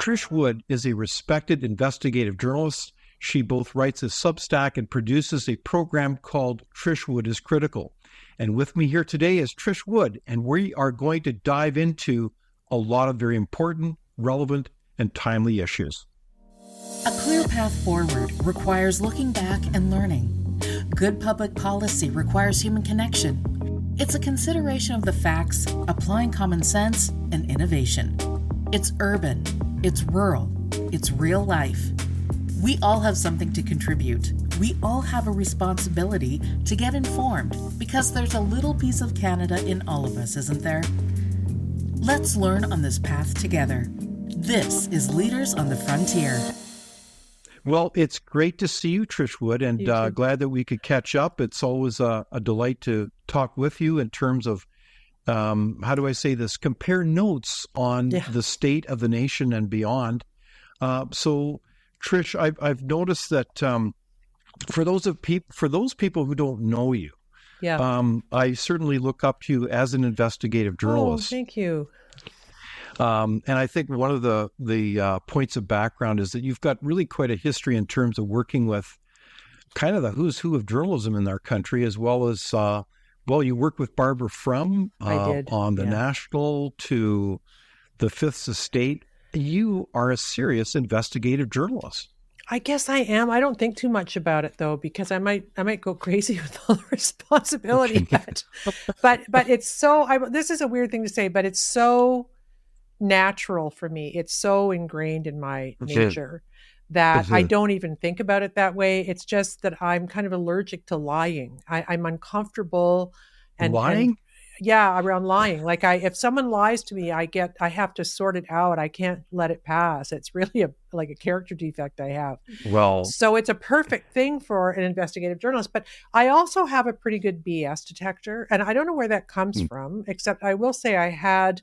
Trish Wood is a respected investigative journalist. She both writes a Substack and produces a program called Trish Wood is Critical. And with me here today is Trish Wood, and we are going to dive into a lot of very important, relevant, and timely issues. A clear path forward requires looking back and learning. Good public policy requires human connection. It's a consideration of the facts, applying common sense and innovation. It's urban, it's rural, it's real life. We all have something to contribute. We all have a responsibility to get informed because there's a little piece of Canada in all of us, isn't there? Let's learn on this path together. This is Leaders on the Frontier. Well, it's great to see you, Trish Wood, and glad that we could catch up. It's always a delight to talk with you in terms of, how do I say this, compare notes on the state of the nation and beyond. So, Trish, I've noticed that for those people who don't know you, I certainly look up to you as an investigative journalist. Oh, thank you. And I think one of the points of background is that you've got really quite a history in terms of working with kind of the who's who of journalism in our country, as well as, you worked with Barbara Frum on the National to the Fifth Estate. You are a serious investigative journalist. I guess I am. I don't think too much about it though, because I might go crazy with all the responsibility. But it's so. This is a weird thing to say, but it's so natural for me. It's so ingrained in my nature that I don't even think about it that way. It's just that I'm kind of allergic to lying. I'm uncomfortable and lying. Around lying. Like if someone lies to me, I have to sort it out. I can't let it pass. It's really like a character defect I have. Well, so it's a perfect thing for an investigative journalist, but I also have a pretty good BS detector, and I don't know where that comes from, except I will say I had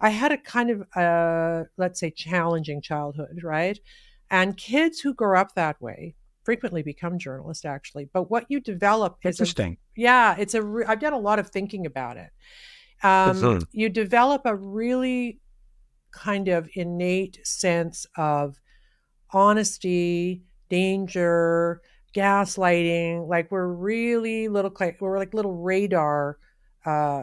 a kind of, let's say, challenging childhood, right? And kids who grow up that way frequently become journalists, actually. But what you develop is interesting. I've done a lot of thinking about it. You develop a really kind of innate sense of honesty, danger, gaslighting. Like we're like little radar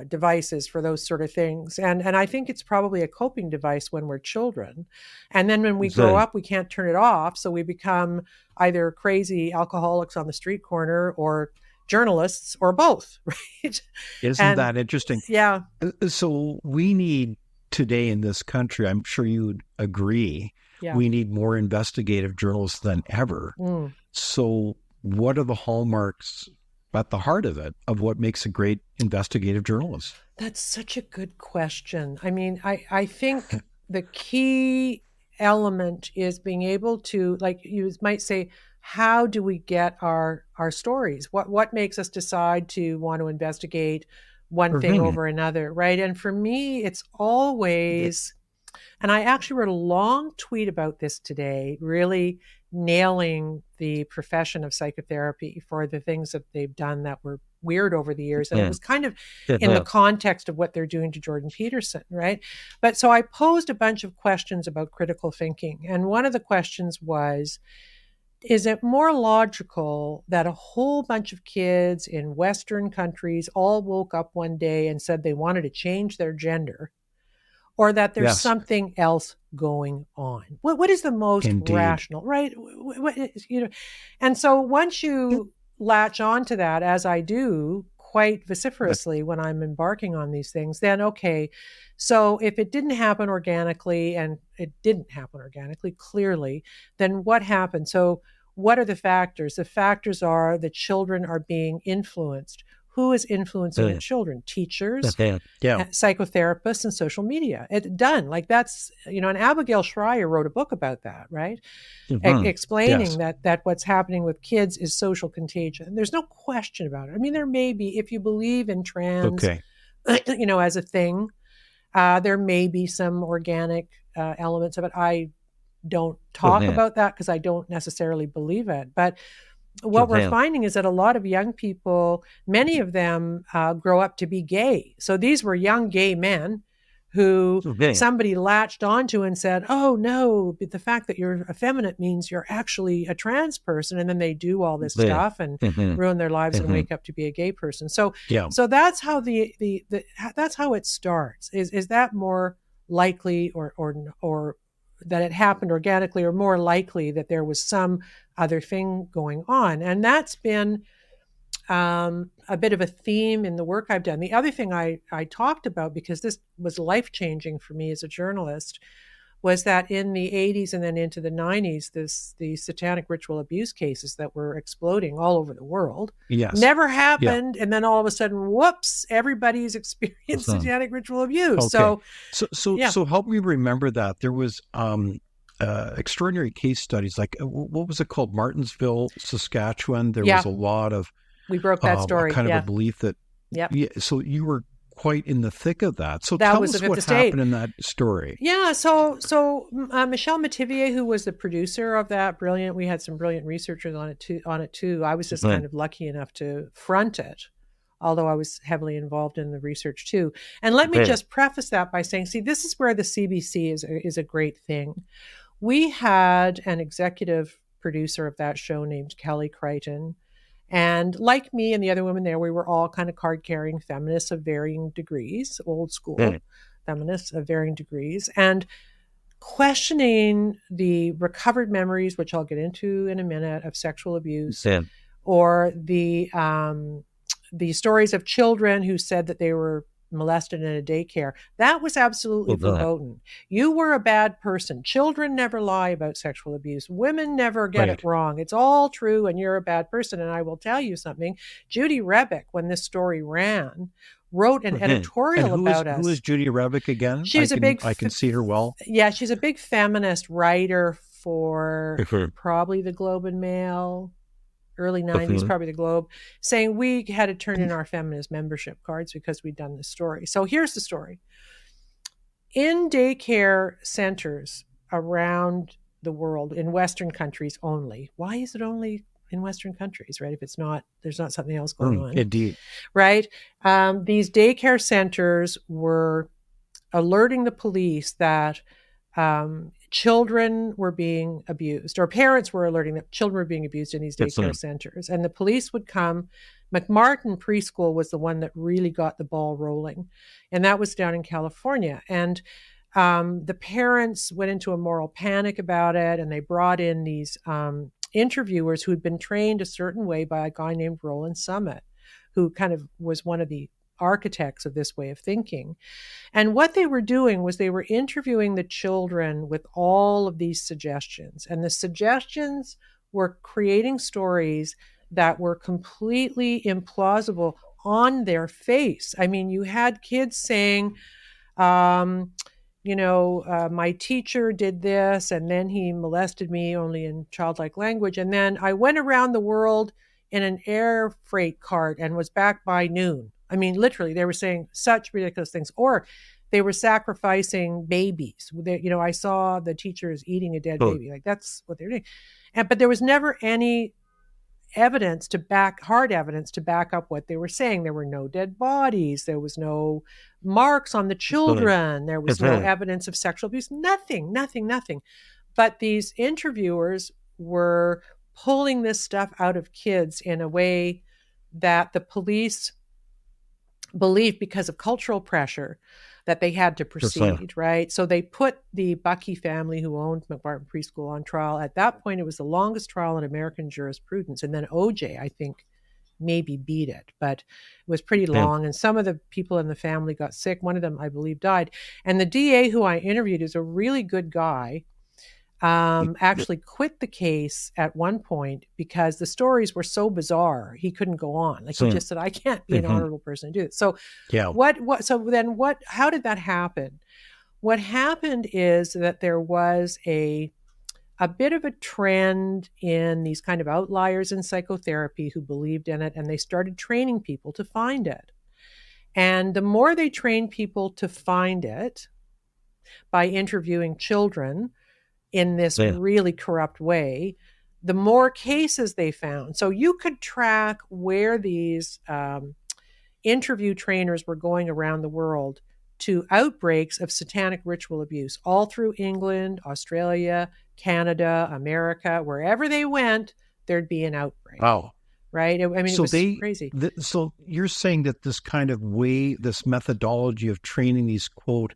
devices for those sort of things. And I think it's probably a coping device when we're children. And then when we grow up, we can't turn it off. So we become either crazy alcoholics on the street corner or journalists or both, right? Isn't that interesting? Yeah. So we need today in this country, I'm sure you would agree, we need more investigative journalists than ever. So what are the hallmarks at the heart of it, of what makes a great investigative journalist? That's such a good question. I mean, I think the key element is being able to, like you might say, how do we get our stories? What makes us decide to want to investigate one thing over another, right? And for me, it's always, and I actually wrote a long tweet about this today, really nailing the profession of psychotherapy for the things that they've done that were weird over the years. And it was kind of in the context of what they're doing to Jordan Peterson, right? But so I posed a bunch of questions about critical thinking. And one of the questions was, is it more logical that a whole bunch of kids in Western countries all woke up one day and said they wanted to change their gender, or that there's something else going on? What is the most rational, right? And so once you latch on to that, as I do quite vociferously when I'm embarking on these things, then okay, so if it didn't happen organically, and it didn't happen organically, clearly, then what happened? So what are the factors? The factors are that children are being influenced. Who is influencing the children? Teachers, psychotherapists, and social media. Like that's, and Abigail Schreier wrote a book about that, right? Explaining that what's happening with kids is social contagion. There's no question about it. I mean, there may be, if you believe in trans, as a thing, there may be some organic elements of it. I don't talk about that because I don't necessarily believe it. But what we're finding is that a lot of young people, many of them grow up to be gay. So these were young gay men who somebody latched onto and said, oh no, but the fact that you're effeminate means you're actually a trans person. And then they do all this stuff and ruin their lives and wake up to be a gay person. So that's how that's how it starts. Is that more likely or that it happened organically, or more likely that there was some other thing going on? And that's been a bit of a theme in the work I've done. The other thing I talked about, because this was life-changing for me as a journalist, was that in the 80s and then into the 90s, the satanic ritual abuse cases that were exploding all over the world never happened. And then all of a sudden, whoops, everybody's experienced satanic ritual abuse. Okay. So help me remember that. There was extraordinary case studies, like what was it called? Martinsville, Saskatchewan. There was a lot of we broke that story. Kind of a belief that. So you were quite in the thick of that. So that tell was us what happened in that story. Yeah. So Michelle Metivier, who was the producer of that, brilliant. We had some brilliant researchers on it too. I was just kind of lucky enough to front it, although I was heavily involved in the research too. And let me just preface that by saying, see, this is where the CBC is a great thing. We had an executive producer of that show named Kelly Crichton. And like me and the other women there, we were all kind of card-carrying feminists of varying degrees, old school feminists of varying degrees, and questioning the recovered memories, which I'll get into in a minute, of sexual abuse, or the stories of children who said that they were molested in a daycare. That was absolutely verboten. You were a bad person. Children never lie about sexual abuse. Women never get it wrong. It's all true and you're a bad person. And I will tell you something. Judy Rebick, when this story ran, wrote an editorial about us. Who is Judy Rebick again? I can see her well. Yeah, she's a big feminist writer for probably the Globe and Mail, early 90s, probably the Globe, saying we had to turn in our feminist membership cards because we'd done this story. So here's the story. In daycare centers around the world, in Western countries only. Why is it only in Western countries, right? If it's not, there's not something else going on. Indeed. Right? These daycare centers were alerting the police that children were being abused, or parents were alerting that children were being abused in these daycare centers. And the police would come. McMartin Preschool was the one that really got the ball rolling. And that was down in California. And the parents went into a moral panic about it. And they brought in these interviewers who had been trained a certain way by a guy named Roland Summit, who kind of was one of the architects of this way of thinking. And what they were doing was they were interviewing the children with all of these suggestions. And the suggestions were creating stories that were completely implausible on their face. I mean, you had kids saying, my teacher did this, and then he molested me, only in childlike language. And then I went around the world in an air freight cart and was back by noon. I mean, literally, they were saying such ridiculous things. Or they were sacrificing babies. I saw the teachers eating a dead baby. Like, that's what they're doing. But there was never any hard evidence to back up what they were saying. There were no dead bodies. There was no marks on the children. There was no evidence of sexual abuse. Nothing. But these interviewers were pulling this stuff out of kids in a way that the police believed, because of cultural pressure, that they had to proceed, right? So they put the Bucky family, who owned McMartin Preschool, on trial. At that point, it was the longest trial in American jurisprudence. And then OJ, I think, maybe beat it, but it was pretty long. And some of the people in the family got sick. One of them, I believe, died. And the DA who I interviewed is a really good guy. Actually quit the case at one point because the stories were so bizarre he couldn't go on. Like, he just said, I can't be an honorable person to do it. So how did that happen? What happened is that there was a bit of a trend in these kind of outliers in psychotherapy who believed in it, and they started training people to find it. And the more they trained people to find it by interviewing children in this really corrupt way, the more cases they found. So you could track where these interview trainers were going around the world to outbreaks of satanic ritual abuse all through England, Australia, Canada, America. Wherever they went, there'd be an outbreak. Wow. Right? I mean, it was crazy. So you're saying that this kind of way, this methodology of training these, quote,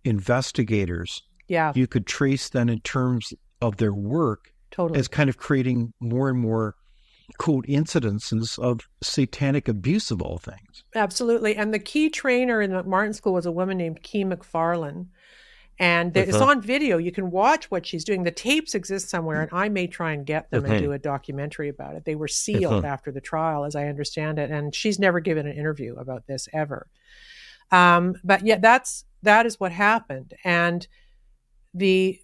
investigators, you could trace then in terms of their work as kind of creating more and more, quote, incidences of satanic abuse of all things. Absolutely. And the key trainer in the Martin School was a woman named Kee McFarlane. And it's on video. You can watch what she's doing. The tapes exist somewhere, and I may try and get them and do a documentary about it. They were sealed after the trial, as I understand it. And she's never given an interview about this ever. But yeah, that is what happened. And the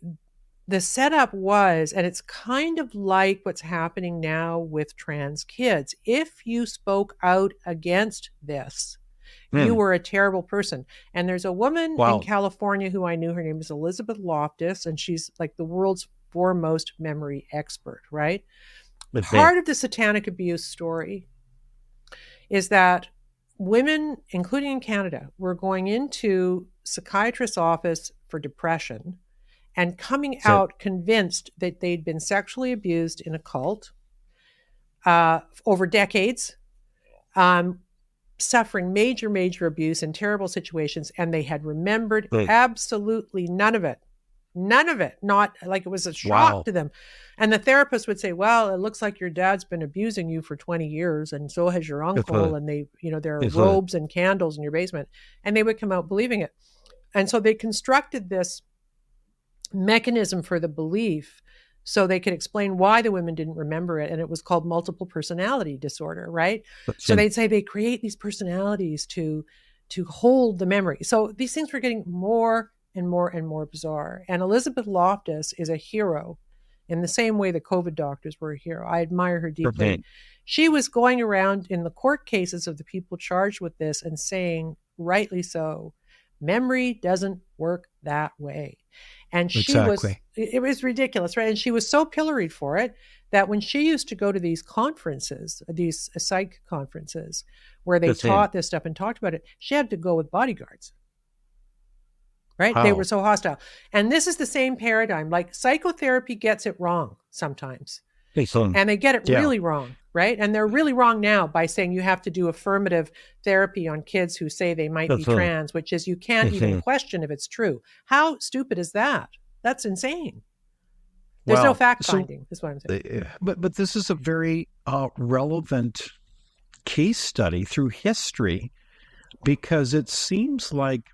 setup was, and it's kind of like what's happening now with trans kids. If you spoke out against this, you were a terrible person. And there's a woman in California who I knew. Her name is Elizabeth Loftus, and she's like the world's foremost memory expert, right? Part of the satanic abuse story is that women, including in Canada, were going into psychiatrist's office for depression and coming out convinced that they'd been sexually abused in a cult over decades, suffering major abuse in terrible situations, and they had remembered absolutely none of it. None of it. Not like it was a shock to them. And the therapist would say, well, it looks like your dad's been abusing you for 20 years, and so has your uncle, and they, there are robes and candles in your basement. And they would come out believing it. And so they constructed this mechanism for the belief so they could explain why the women didn't remember it. And it was called multiple personality disorder, right? So they'd say they create these personalities to hold the memory. So these things were getting more and more bizarre. And Elizabeth Loftus is a hero in the same way the COVID doctors were a hero. I admire her deeply. She was going around in the court cases of the people charged with this and saying, rightly so, memory doesn't work that way. And it was ridiculous, right? And she was so pilloried for it that when she used to go to these conferences, these psych conferences, where they taught this stuff and talked about it, she had to go with bodyguards, right? They were so hostile. And this is the same paradigm. Like psychotherapy gets it wrong sometimes. And they get it really wrong, right? And they're really wrong now by saying you have to do affirmative therapy on kids who say they might be trans, which is you can't even question if it's true. How stupid is that? That's insane. There's no fact finding, is what I'm saying. But this is a very relevant case study through history, because it seems like,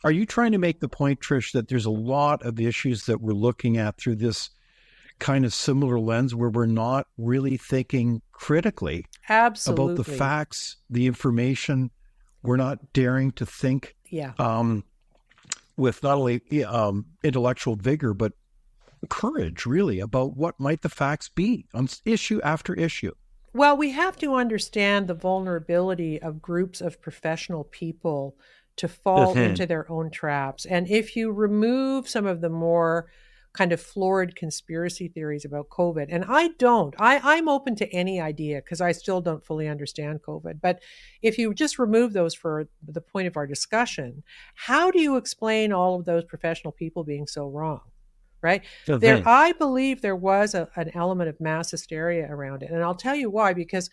are you trying to make the point, Trish, that there's a lot of issues that we're looking at through this kind of similar lens where we're not really thinking critically about the facts, the information? We're not daring to think with not only intellectual vigor, but courage, really, about what might the facts be on issue after issue. Well, we have to understand the vulnerability of groups of professional people to fall into their own traps. And if you remove some of the more kind of florid conspiracy theories about COVID. And I'm open to any idea because I still don't fully understand COVID. But if you just remove those for the point of our discussion, how do you explain all of those professional people being so wrong? Right? I believe there was an element of mass hysteria around it. And I'll tell you why, because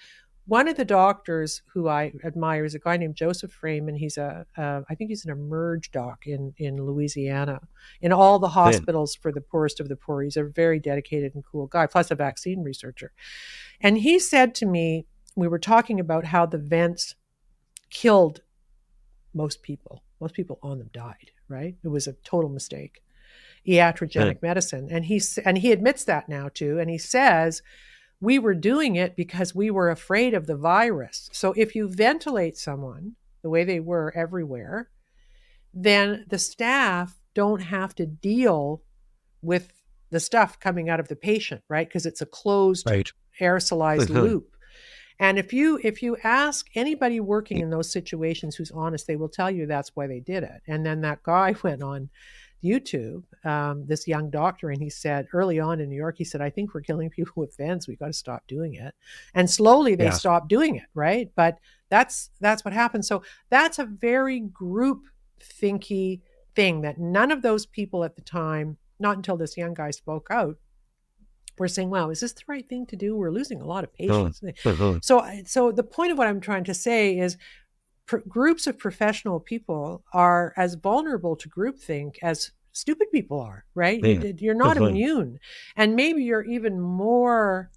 one of the doctors who I admire is a guy named Joseph Frame, and he's I think he's an emerge doc in Louisiana, in all the hospitals for the poorest of the poor. He's a very dedicated and cool guy, plus a vaccine researcher. And he said to me, we were talking about how the vents killed most people. Most people on them died, right? It was a total mistake. Iatrogenic medicine. And he admits that now too. And he says, we were doing it because we were afraid of the virus. So if you ventilate someone the way they were everywhere, then the staff don't have to deal with the stuff coming out of the patient, right? Because it's a closed aerosolized loop. And if you ask anybody working in those situations who's honest, they will tell you that's why they did it. And then that guy went on YouTube, this young doctor, and he said early on in New York, he said, I think we're killing people with vents. We've got to stop doing it. And slowly they stopped doing it, right? But that's what happened. So that's a very group thinky thing that none of those people at the time, not until this young guy spoke out, were saying, wow, is this the right thing to do? We're losing a lot of patients. So the point of what I'm trying to say is groups of professional people are as vulnerable to groupthink as stupid people are, right? You're not immune. And maybe you're even more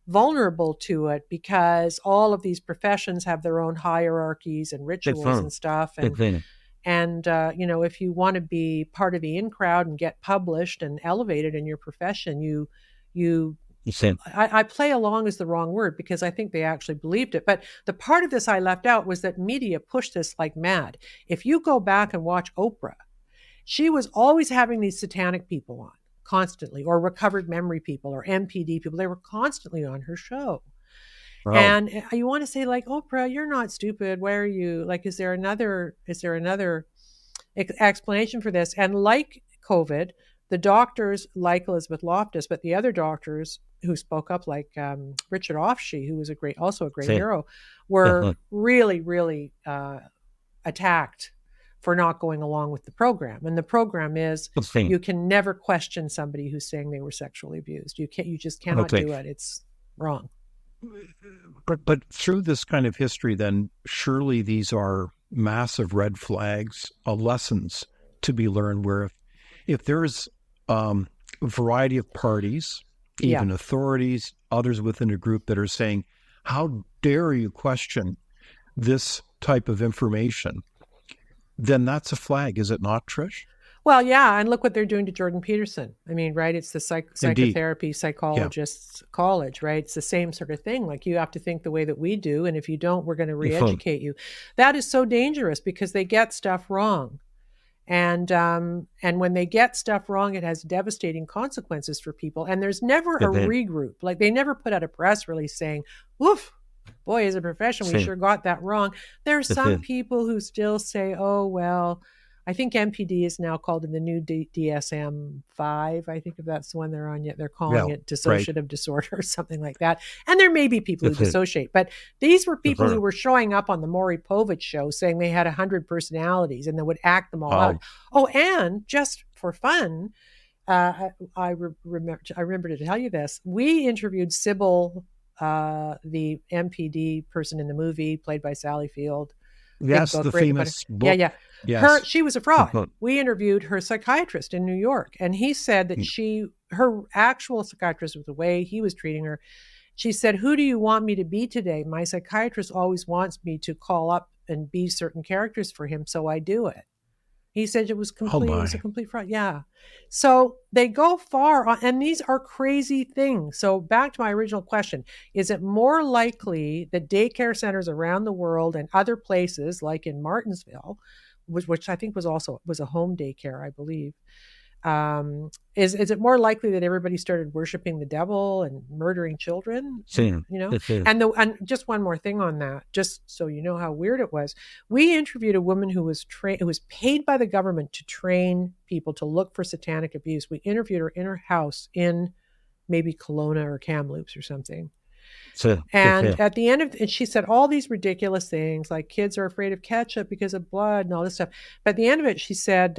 vulnerable to it because all of these professions have their own hierarchies and rituals and stuff. And if you want to be part of the in crowd and get published and elevated in your profession, I play along is the wrong word because I think they actually believed it. But the part of this I left out was that media pushed this like mad. If you go back and watch Oprah, she was always having these satanic people on constantly, or recovered memory people or MPD people. They were constantly on her show. Oh. And you want to say like, Oprah, you're not stupid. Why are you like, is there another explanation for this? And like COVID, the doctors like Elizabeth Loftus, but the other doctors who spoke up, like Richard Offshee, who was also a great hero, were really, really attacked for not going along with the program. And the program is you can never question somebody who's saying they were sexually abused. You just cannot do it. It's wrong. But through this kind of history, then surely these are massive red flags, lessons to be learned. Where if there's a variety of parties, even authorities, others within a group that are saying, "How dare you question this type of information?" then that's a flag, is it not, Trish? Well, yeah, and look what they're doing to Jordan Peterson. I mean, right? It's the psychotherapy psychologists college, right? It's the same sort of thing. Like you have to think the way that we do, and if you don't, we're going to re-educate you. That is so dangerous because they get stuff wrong, and when they get stuff wrong, it has devastating consequences for people. And there's never a regroup. Like they never put out a press release saying, "Oof, boy, as a profession, we sure got that wrong." There are some people who still say, "Oh, well, I think MPD is now called in the new DSM-5. I think if that's the one they're on yet, they're calling it dissociative disorder or something like that." And there may be people who dissociate, but these were people who were showing up on the Maury Povich show saying they had 100 personalities and they would act them all out. Oh, and just for fun, I remember to tell you this. We interviewed Sybil, the MPD person in the movie, played by Sally Field. Yes, the famous book. Yeah. Yes. She was a fraud. We interviewed her psychiatrist in New York, and he said that her actual psychiatrist, was the way he was treating her. She said, "Who do you want me to be today? My psychiatrist always wants me to call up and be certain characters for him, so I do it." He said it was complete. It was a complete fraud. Yeah. So they go far on, and these are crazy things. So back to my original question: is it more likely that daycare centers around the world and other places, like in Martinsville, which I think was a home daycare, I believe, is it more likely that everybody started worshiping the devil and murdering children? And just one more thing on that, just so you know how weird it was. We interviewed a woman who was paid by the government to train people to look for satanic abuse. We interviewed her in her house in maybe Kelowna or Kamloops or something. At the end of it, she said all these ridiculous things like kids are afraid of ketchup because of blood and all this stuff. But at the end of it, she said,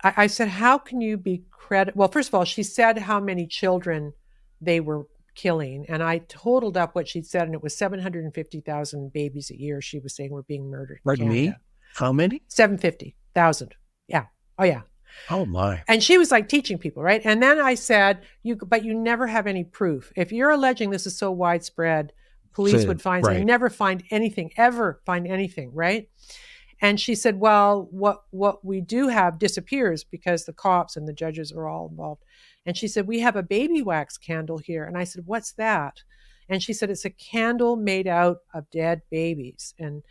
I said, "How can you be credible?" Well, first of all, she said how many children they were killing. And I totaled up what she'd said, and it was 750,000 babies a year she was saying were being murdered. Pardon me? How many? 750,000. Yeah. Oh, yeah. Oh, my. And she was like teaching people, right? And then I said, but you never have any proof. If you're alleging this is so widespread, police would find something. Never find anything, ever find anything, right? And she said, well, what we do have disappears because the cops and the judges are all involved. And she said, we have a baby wax candle here. And I said, what's that? And she said, it's a candle made out of dead babies. And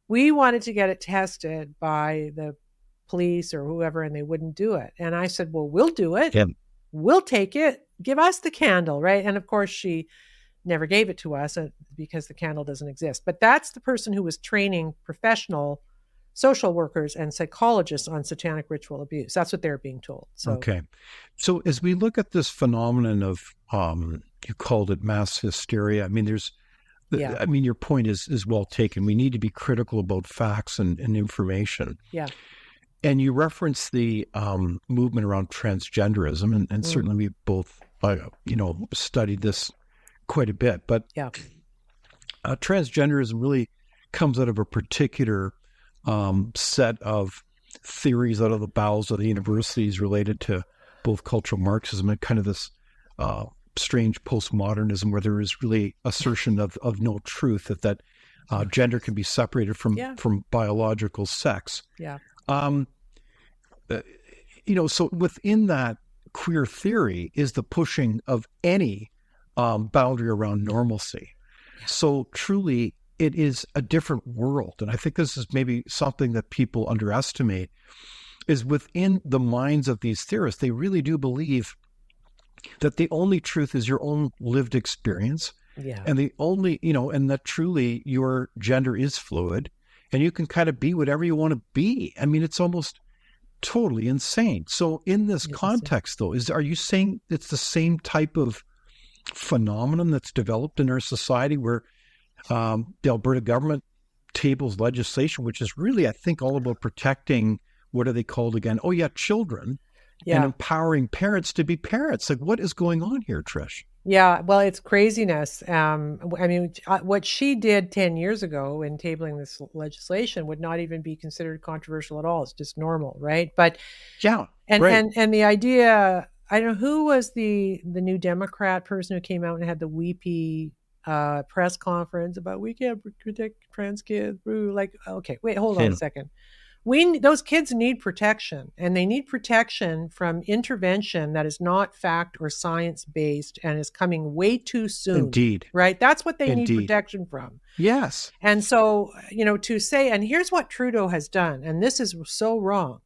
we wanted to get it tested by the police or whoever, and they wouldn't do it. And I said, well, we'll do it. Yeah. We'll take it. Give us the candle, right? And of course, she never gave it to us because the candle doesn't exist. But that's the person who was training professional social workers and psychologists on satanic ritual abuse. That's what they're being told. So, okay. So as we look at this phenomenon of, you called it mass hysteria, I mean, there's Yeah. I mean, your point is well taken. We need to be critical about facts and information. Yeah. And you referenced the movement around transgenderism, and certainly we both, studied this quite a bit. But yeah, transgenderism really comes out of a particular set of theories out of the bowels of the universities related to both cultural Marxism and kind of this strange postmodernism, where there is really assertion of no truth, that gender can be separated from biological sex. Yeah. So within that queer theory is the pushing of any boundary around normalcy. Yeah. So truly, it is a different world. And I think this is maybe something that people underestimate, is within the minds of these theorists, they really do believe that the only truth is your own lived experience. Yeah. And the only, and that truly your gender is fluid and you can kind of be whatever you want to be. I mean, it's almost totally insane. So in this context, though, are you saying it's the same type of phenomenon that's developed in our society where the Alberta government tables legislation, which is really, I think, all about protecting, what are they called again? Oh, yeah, children. Yeah. And empowering parents to be parents. Like, what is going on here, Trish? Yeah, well, it's craziness. I mean, what she did 10 years ago in tabling this legislation would not even be considered controversial at all. It's just normal, right? But yeah, and right. and the idea, I don't know who was the new Democrat person who came out and had the weepy press conference about we can't protect trans kids. Like, okay, wait, hold on a second. Those kids need protection, and they need protection from intervention that is not fact or science based and is coming way too soon. Indeed. Right? That's what they need protection from. Yes. And so, to say, and here's what Trudeau has done, and this is so wrong.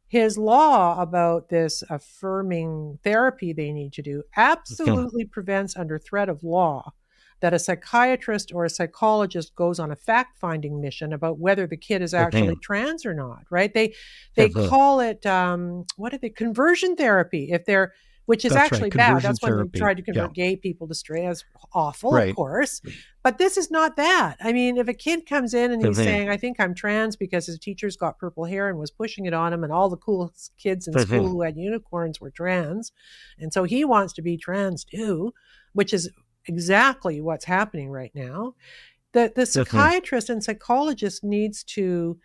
His law about this affirming therapy they need to do absolutely prevents, under threat of law, that a psychiatrist or a psychologist goes on a fact-finding mission about whether the kid is actually trans or not, right? They call it conversion therapy, which is actually bad. That's when they tried to convert gay people to straight. That's awful, right. Of course. But this is not that. I mean, if a kid comes in and he's saying, I think I'm trans because his teacher's got purple hair and was pushing it on him, and all the cool kids in school who had unicorns were trans, and so he wants to be trans too, which is exactly what's happening right now. The psychiatrist and psychologist needs to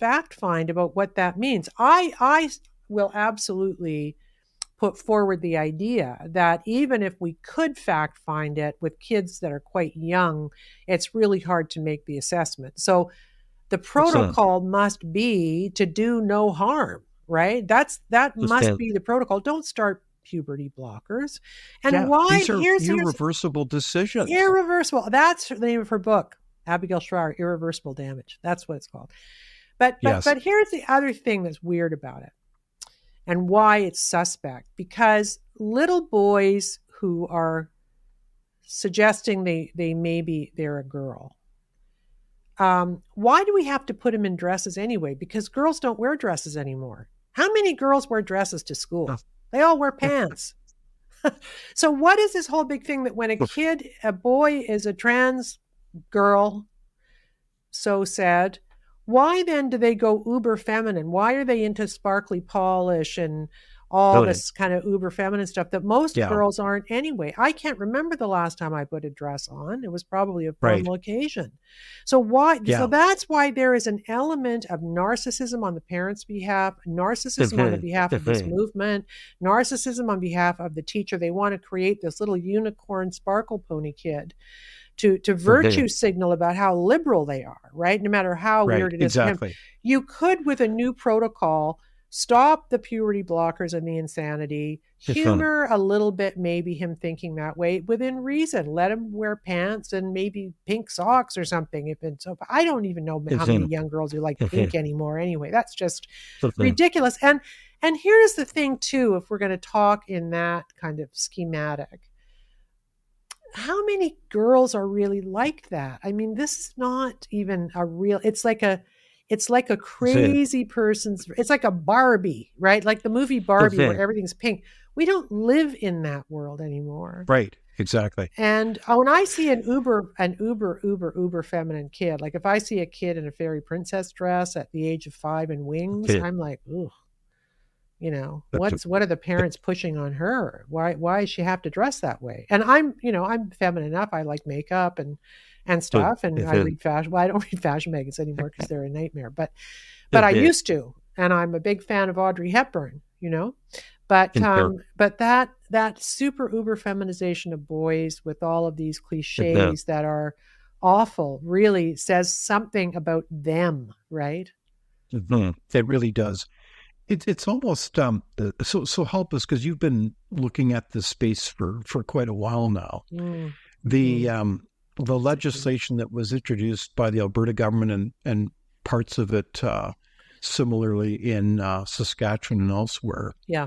fact find about what that means. I will absolutely put forward the idea that even if we could fact find it with kids that are quite young, it's really hard to make the assessment. So the protocol must be to do no harm, right? That must be the protocol. Don't start puberty blockers. And why? These are irreversible decisions. Irreversible. That's the name of her book, Abigail Shrier, Irreversible Damage. That's what it's called. But here's the other thing that's weird about it and why it's suspect. Because little boys who are suggesting they're a girl, why do we have to put them in dresses anyway? Because girls don't wear dresses anymore. How many girls wear dresses to school? They all wear pants. So what is this whole big thing that when a boy is a trans girl, so sad, why then do they go uber feminine? Why are they into sparkly polish and all this kind of uber feminine stuff that most girls aren't anyway? I can't remember the last time I put a dress on. It was probably a formal occasion. So why? So that's why there is an element of narcissism on the parents' behalf, narcissism on the behalf of this movement, narcissism on behalf of the teacher. They want to create this little unicorn sparkle pony kid to virtue signal about how liberal they are, right? No matter how weird it is for him. You could, with a new protocol, stop the puberty blockers and the insanity, humor a little bit, maybe him thinking that way within reason. Let him wear pants and maybe pink socks or something. I don't even know how many young girls who like pink anymore anyway. That's just ridiculous. And here's the thing too, if we're going to talk in that kind of schematic, how many girls are really like that? I mean, this is not even a real, it's like a crazy person's, it's like a Barbie, right? Like the movie Barbie where everything's pink. We don't live in that world anymore. Right. exactly. And when I see an uber feminine kid, like if I see a kid in a fairy princess dress at the age of 5 and wings, Okay. I'm like, ooh, That's what are the parents pushing on her? Why does she have to dress that way? And I'm feminine enough. I like makeup and stuff, and I read fashion. Well, I don't read fashion magazines anymore because they're a nightmare. But I used to, and I'm a big fan of Audrey Hepburn. But that super uber feminization of boys with all of these cliches that are awful really says something about them, right? It really does. It's almost so help us, because you've been looking at this space for quite a while now. The legislation that was introduced by the Alberta government and parts of it similarly in Saskatchewan and elsewhere. Yeah.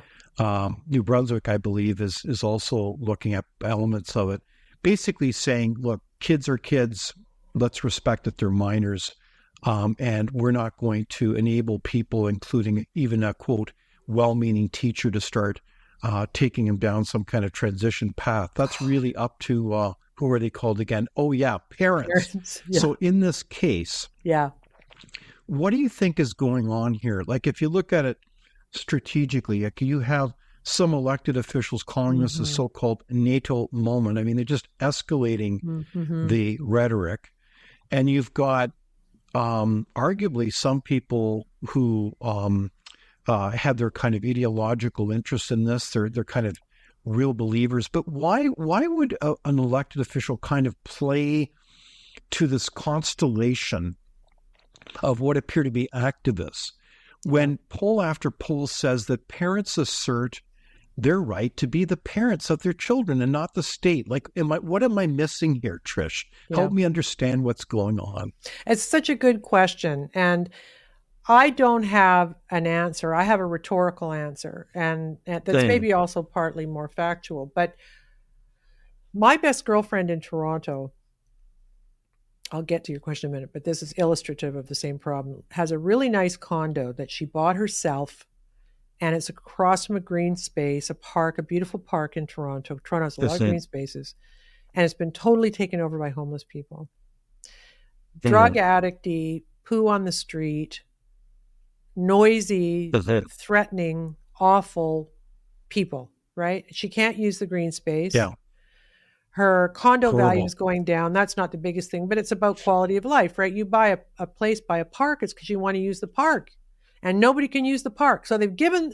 New Brunswick, I believe, is also looking at elements of it, basically saying, look, kids are kids. Let's respect that they're minors. And we're not going to enable people, including even a, quote, well-meaning teacher, to start taking them down some kind of transition path. That's really up to, who are they called again? Oh, yeah, parents. Yeah. So in this case, what do you think is going on here? Like, if you look at it strategically, like, you have some elected officials calling this a so-called NATO moment. I mean, they're just escalating the rhetoric. And you've got arguably some people who have their kind of ideological interest in this. They're kind of real believers. But why would an elected official kind of play to this constellation of what appear to be activists when poll after poll says that parents assert their right to be the parents of their children and not the state? Like, what am I missing here, Trish? Help me understand what's going on. It's such a good question. And I don't have an answer. I have a rhetorical answer. And that's maybe also partly more factual. But my best girlfriend in Toronto, I'll get to your question in a minute, but this is illustrative of the same problem, has a really nice condo that she bought herself. And it's across from a green space, a park, a beautiful park in Toronto. Toronto has a lot of green spaces. And it's been totally taken over by homeless people. Drug addicty, poo on the street, noisy, threatening, awful people, right? She can't use the green space. Yeah. Her condo value is going down. That's not the biggest thing, but it's about quality of life, right? You buy a place by a park, it's because you want to use the park. And nobody can use the park. So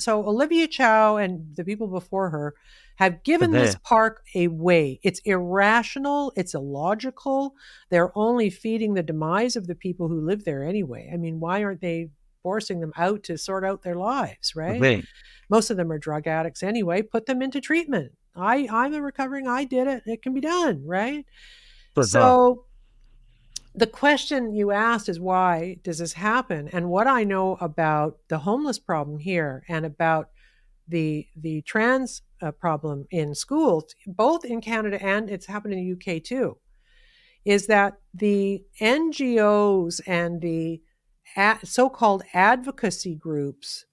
Olivia Chow and the people before her have given this park away. It's irrational. It's illogical. They're only feeding the demise of the people who live there anyway. I mean, why aren't they forcing them out to sort out their lives, right? Most of them are drug addicts anyway. Put them into treatment. I'm a recovering, I did it. It can be done, right? So the question you asked is, why does this happen? And what I know about the homeless problem here and about the trans problem in schools, both in Canada and it's happened in the UK too, is that the NGOs and the so-called advocacy groups.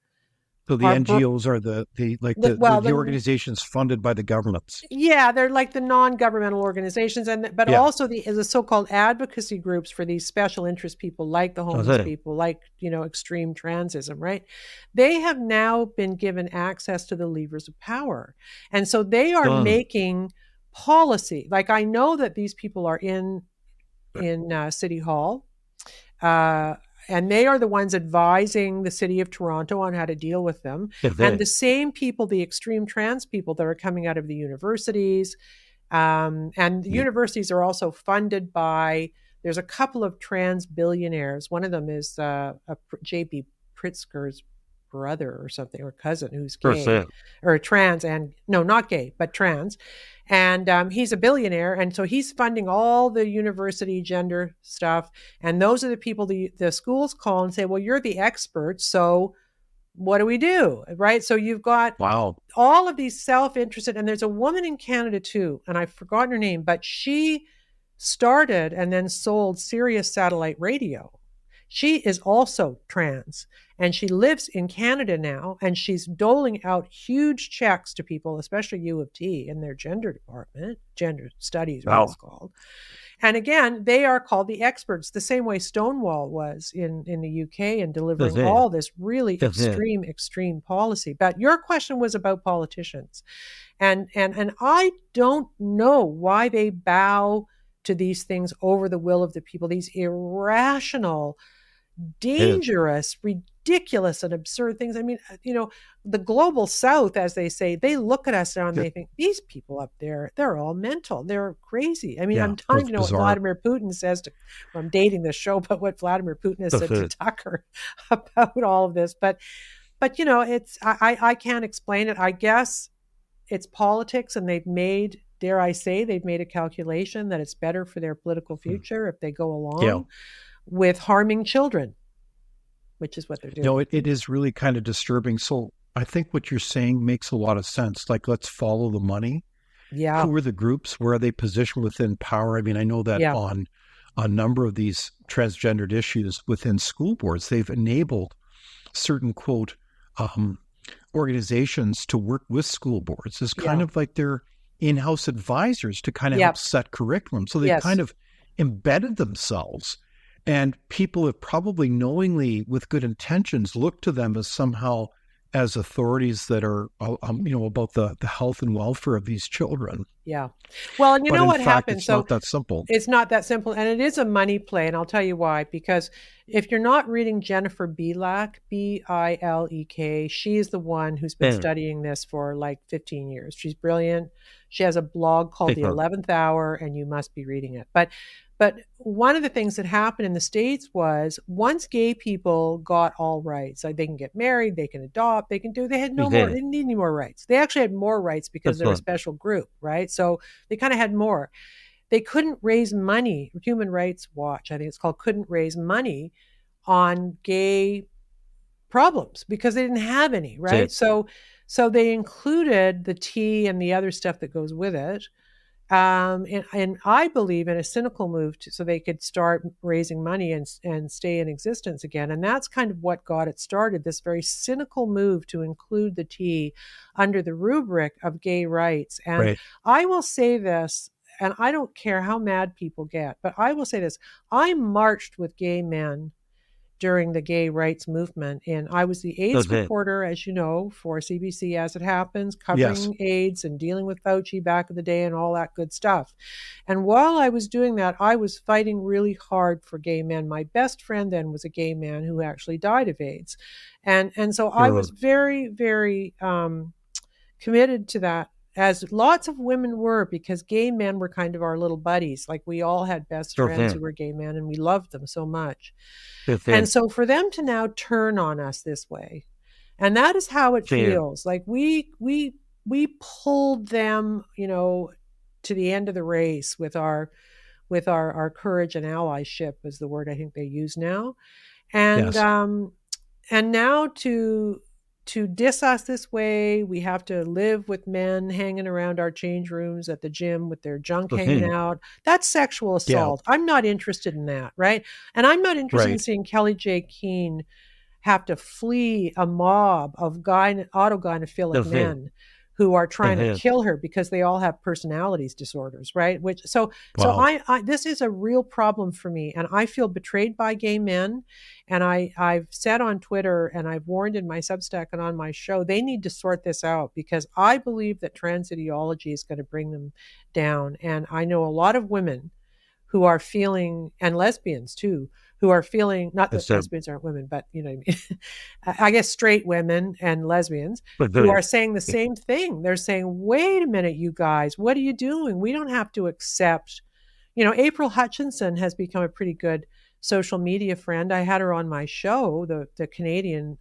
So the NGOs are the organizations funded by the governments. Yeah, they're like the non-governmental organizations, but also the so-called advocacy groups for these special interest people, like the homeless people, like extreme transism, right? They have now been given access to the levers of power, and so they are making policy. Like, I know that these people are in City Hall. And they are the ones advising the city of Toronto on how to deal with them. And the same people, the extreme trans people that are coming out of the universities, and the universities are also funded by, there's a couple of trans billionaires. One of them is J.B. Pritzker's brother or something, or cousin, who's gay or trans, and no, not gay, but trans. And he's a billionaire. And so he's funding all the university gender stuff. And those are the people the schools call and say, well, you're the experts. So what do we do? Right. So you've got all of these self-interested, and there's a woman in Canada too, and I've forgotten her name, but she started and then sold Sirius satellite radio. She is also trans, and she lives in Canada now, and she's doling out huge checks to people, especially U of T in their gender department, gender studies, what it's called. And again, they are called the experts, the same way Stonewall was in the UK in delivering all this really extreme policy. But your question was about politicians. And I don't know why they bow to these things over the will of the people, these irrational, dangerous, ridiculous, and absurd things. I mean, the global South, as they say, they look at us now and they think, these people up there, they're all mental. They're crazy. I mean, I'm dying to know what Vladimir Putin says to, I'm dating this show, but what Vladimir Putin has said to Tucker about all of this. But it's, I can't explain it. I guess it's politics, and they've made, dare I say, they've made a calculation that it's better for their political future if they go along with harming children, which is what they're doing. No, it is really kind of disturbing. So I think what you're saying makes a lot of sense. Like, let's follow the money. Yeah. Who are the groups? Where are they positioned within power? I mean, I know that on a number of these transgendered issues within school boards, they've enabled certain, quote, organizations to work with school boards as kind of like their in-house advisors to kind of help set curriculum. So they kind of embedded themselves, and people have probably knowingly, with good intentions, looked to them as somehow as authorities that are, about the health and welfare of these children. Yeah. Well, and you know what happens? It's not that simple. It's not that simple. And it is a money play. And I'll tell you why. Because if you're not reading Jennifer Bilek, Bilek, she is the one who's been studying this for like 15 years. She's brilliant. She has a blog called The 11th Hour, and you must be reading it. But one of the things that happened in the States was, once gay people got all rights, like they can get married, they can adopt, they had no more, they didn't need any more rights. They actually had more rights because they're a special group, right? So they kind of had more. They couldn't raise money. Human Rights Watch, I think it's called, couldn't raise money on gay problems because they didn't have any, right? So they included the tea and the other stuff that goes with it. And I believe in a cynical move so they could start raising money and stay in existence again. And that's kind of what got it started, this very cynical move to include the tea under the rubric of gay rights. And I will say this, and I don't care how mad people get, but I will say this. I marched with gay men during the gay rights movement. And I was the AIDS reporter, as you know, for CBC As It Happens, covering AIDS and dealing with Fauci back in the day and all that good stuff. And while I was doing that, I was fighting really hard for gay men. My best friend then was a gay man who actually died of AIDS. And so I was very, very committed to that, as lots of women were, because gay men were kind of our little buddies. Like, we all had best friends who were gay men, and we loved them so much. And so for them to now turn on us this way, and that is how it feels. Like we pulled them, to the end of the race with our courage and allyship is the word I think they use now. And and now to diss us this way, we have to live with men hanging around our change rooms at the gym with their junk hanging out. That's sexual assault. I'm not interested in that, right? And I'm not interested in seeing Kelly J. Keane have to flee a mob of autogynephilic men who are trying to kill her because they all have personalities disorders, right? So I this is a real problem for me, and I feel betrayed by gay men. And I've said on Twitter, and I've warned in my Substack and on my show, they need to sort this out, because I believe that trans ideology is going to bring them down. And I know a lot of women who are feeling, and lesbians too, who are feeling, not that lesbians aren't women, but you know what I mean? I guess straight women and lesbians who are saying the same thing. They're saying, wait a minute, you guys, what are you doing? We don't have to accept, April Hutchinson has become a pretty good social media friend. I had her on my show, the Canadian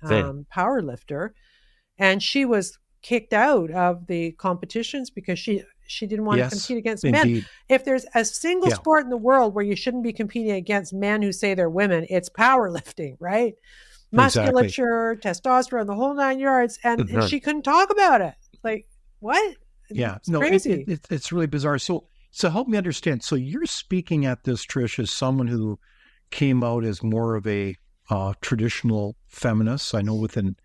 power lifter, and she was kicked out of the competitions because she didn't want to compete against men. If there's a single sport in the world where you shouldn't be competing against men who say they're women, it's powerlifting, right? Musculature, testosterone, the whole 9 yards. And she couldn't talk about it. Like, what? It's crazy. It's really bizarre. So help me understand. So you're speaking at this, Trish, as someone who came out as more of a traditional feminist. I know within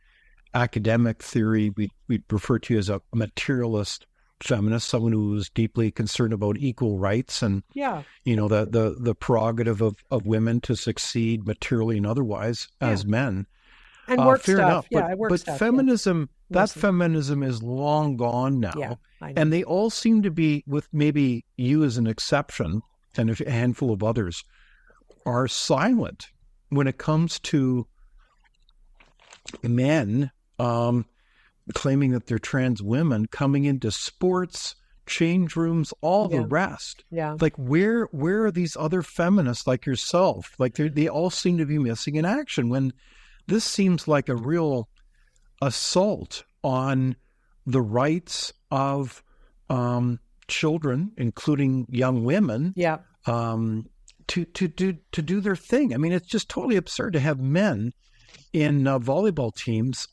academic theory, we'd refer to you as a materialist feminist, someone who was deeply concerned about equal rights and the prerogative of women to succeed materially and otherwise as men. And work fair stuff. enough. But feminism, that feminism is long gone now. Yeah, I know. And they all seem to be, with maybe you as an exception and a handful of others, are silent when it comes to men claiming that they're trans women coming into sports, change rooms, all the rest. Yeah. Like where are these other feminists like yourself? Like they all seem to be missing in action when this seems like a real assault on the rights of children, including young women. Yeah. To do their thing. I mean, it's just totally absurd to have men in volleyball teams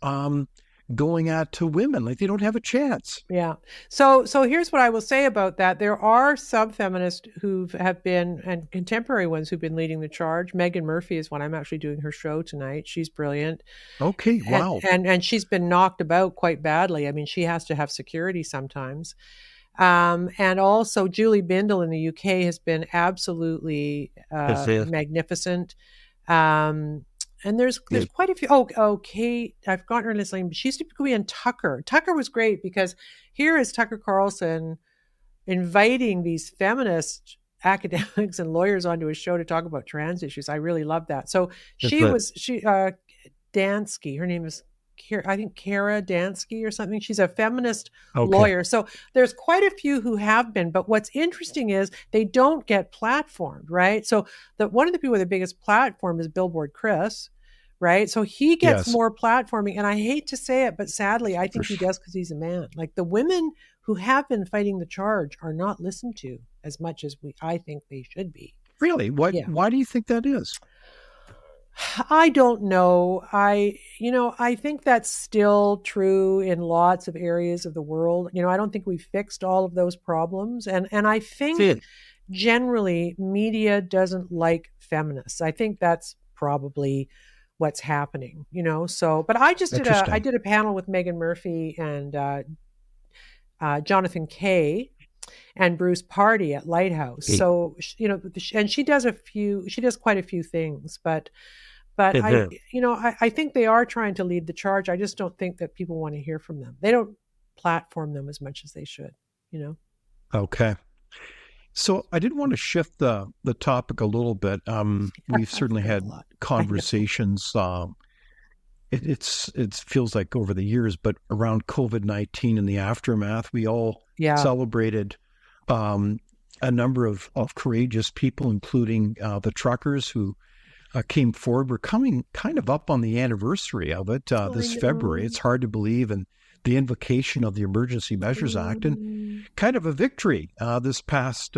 going to women like they don't have a chance. Yeah. So here's what I will say about that. There are some feminists who have been, and contemporary ones who've been leading the charge. Megan Murphy is one. I'm actually doing her show tonight. She's brilliant. Okay. Wow. And she's been knocked about quite badly. I mean, she has to have security sometimes. And also Julie Bindel in the UK has been absolutely magnificent. And there's quite a few. Kate, I've forgotten her last name. She used to be in Tucker. Tucker was great because here is Tucker Carlson inviting these feminist academics and lawyers onto his show to talk about trans issues. I really love that. So Dansky, her name is I think Kara Dansky or something. She's a feminist lawyer. So there's quite a few who have been, but what's interesting is they don't get platformed, right? So one of the people with the biggest platform is Billboard Chris, right? So he gets more platforming, and I hate to say it, but sadly, I think he does because he's a man. Like the women who have been fighting the charge are not listened to as much as I think they should be. Really? Why do you think that is? I don't know. I think that's still true in lots of areas of the world. I don't think we've fixed all of those problems. And I think generally media doesn't like feminists. I think that's probably what's happening, so, but I did a panel with Megan Murphy and Jonathan Kay and Bruce Party at Lighthouse. So, and she does quite a few things, but I think they are trying to lead the charge. I just don't think that people want to hear from them. They don't platform them as much as they should, Okay. So I did want to shift the topic a little bit. We've certainly had conversations. It feels like over the years, but around COVID-19 and the aftermath, we all celebrated a number of courageous people, including the truckers who came forward. We're coming kind of up on the anniversary of it this February. It's hard to believe. And the invocation of the Emergency Measures Act and kind of a victory this past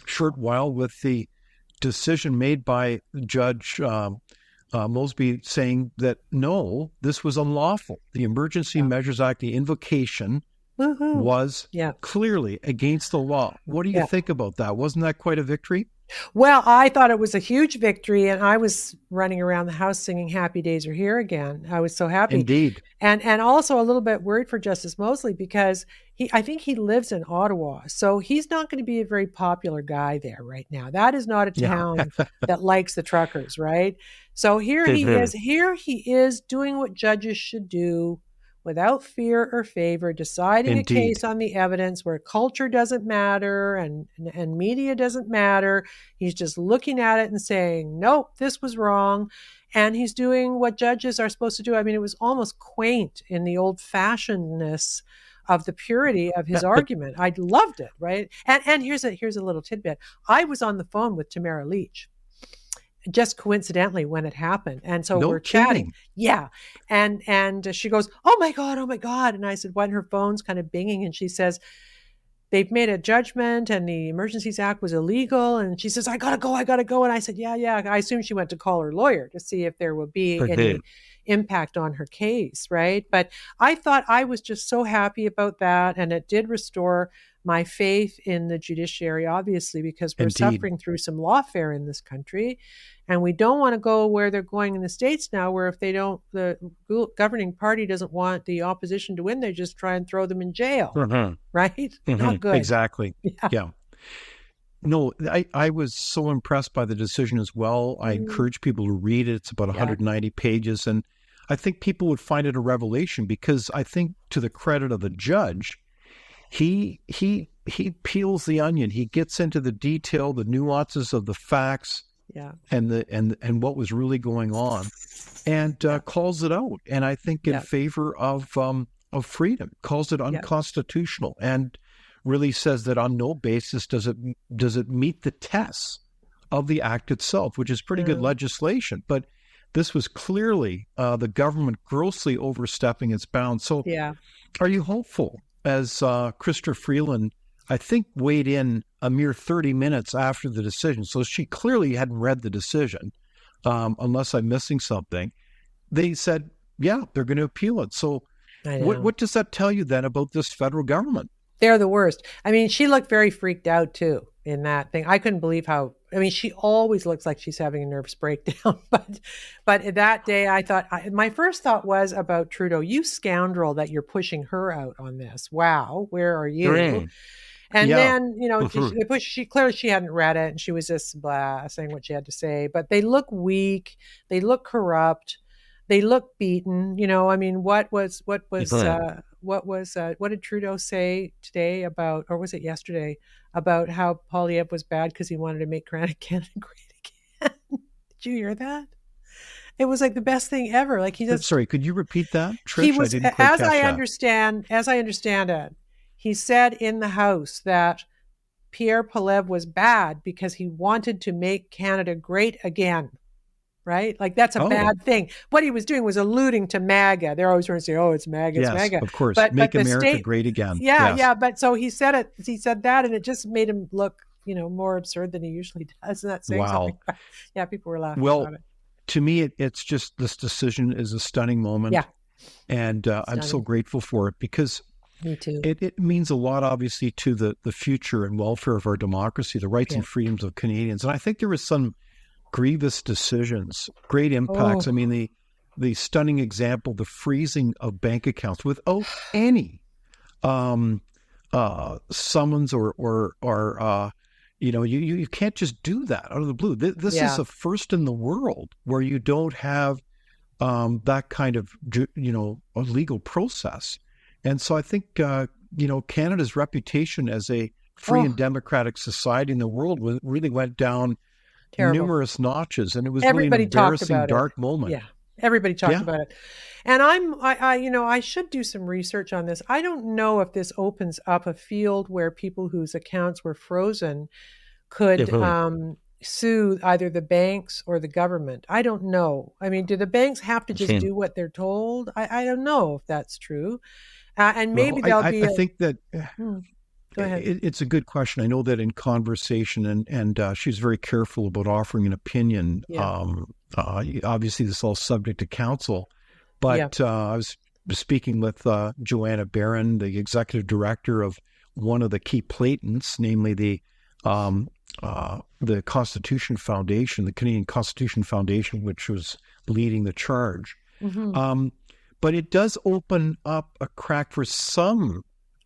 short while with the decision made by Judge Mosby saying that, no, this was unlawful. The Emergency Measures Act, the invocation was clearly against the law. What do you think about that? Wasn't that quite a victory? Well, I thought it was a huge victory, and I was running around the house singing "Happy Days Are Here Again." I was so happy. Indeed. And also a little bit worried for Justice Mosley because I think he lives in Ottawa, so he's not going to be a very popular guy there right now. That is not a town that likes the truckers, right? So here he is doing what judges should do, without fear or favor, deciding a case on the evidence where culture doesn't matter and media doesn't matter. He's just looking at it and saying, nope, this was wrong. And he's doing what judges are supposed to do. I mean, it was almost quaint in the old-fashionedness of the purity of his argument. I loved it, right? And here's a little tidbit. I was on the phone with Tamara Leach, just coincidentally when it happened. And so we're chatting. Yeah. And she goes, oh my God. And I said, when her phone's kind of binging, and she says, they've made a judgment and the Emergencies Act was illegal. And she says, I gotta go. And I said, yeah. I assume she went to call her lawyer to see if there would be any impact on her case, right? But I thought I was just so happy about that. And it did restore my faith in the judiciary, obviously, because we're Indeed. suffering through some lawfare in this country. And we don't want to go where they're going in the States now, where if they don't, the governing party doesn't want the opposition to win, they just try and throw them in jail. Right? Not good. Exactly. Yeah. No, I was so impressed by the decision as well. I encourage people to read it. It's about 190 pages. And I think people would find it a revelation, because I think, to the credit of the judge, he peels the onion. He gets into the detail, the nuances of the facts, and what was really going on, and calls it out. And I think in favor of freedom, calls it unconstitutional, and really says that on no basis does it meet the tests of the act itself, which is pretty good legislation. But this was clearly the government grossly overstepping its bounds. So are you hopeful, as Krista Freeland, I think, weighed in a mere 30 minutes after the decision? So she clearly hadn't read the decision, unless I'm missing something. They said, they're going to appeal it. So what does that tell you then about this federal government? They're the worst. I mean, she looked very freaked out too in that thing. I couldn't believe how, I mean, she always looks like she's having a nervous breakdown. But that day I thought, my first thought was about Trudeau, you scoundrel that you're pushing her out on this. Wow, where are you? And then, she clearly she hadn't read it, and she was just saying what she had to say. But they look weak. They look corrupt. They look beaten. I mean, what did Trudeau say today about, or was it yesterday, about how Poilievre was bad because he wanted to make Canada great again? Did you hear that? It was like the best thing ever. Like he just. Sorry, could you repeat that, Trish? He was, I didn't quite catch that. As I understand it, he said in the House that Pierre Poilievre was bad because he wanted to make Canada great again. Right? Like that's a bad thing. What he was doing was alluding to MAGA. They're always trying to say, it's MAGA, it's MAGA. Of course. Make America great again. Yeah. But so he said it, he said that, and it just made him look, more absurd than he usually does. Isn't that saying something? Yeah, people were laughing about it. To me, it's just, this decision is a stunning moment. Yeah. And I'm so grateful for it, because me too. It means a lot, obviously, to the future and welfare of our democracy, the rights and freedoms of Canadians. And I think there was some grievous decisions, great impacts. I mean, the stunning example, the freezing of bank accounts without any summons or you can't just do that out of the blue. This is a first in the world where you don't have that kind of a legal process. And so I think Canada's reputation as a free and democratic society in the world really went down numerous notches, and it was really an embarrassing, dark moment. Yeah, everybody talked about it. And I should do some research on this. I don't know if this opens up a field where people whose accounts were frozen could sue either the banks or the government. I don't know. I mean, do the banks have to just do what they're told? I don't know if that's true. And maybe there'll be. I think that. Go ahead. It's a good question. I know that in conversation, and she's very careful about offering an opinion. Obviously, this is all subject to counsel. But I was speaking with Joanna Barron, the executive director of one of the key patents, namely the Constitution Foundation, the Canadian Constitution Foundation, which was leading the charge. But it does open up a crack for some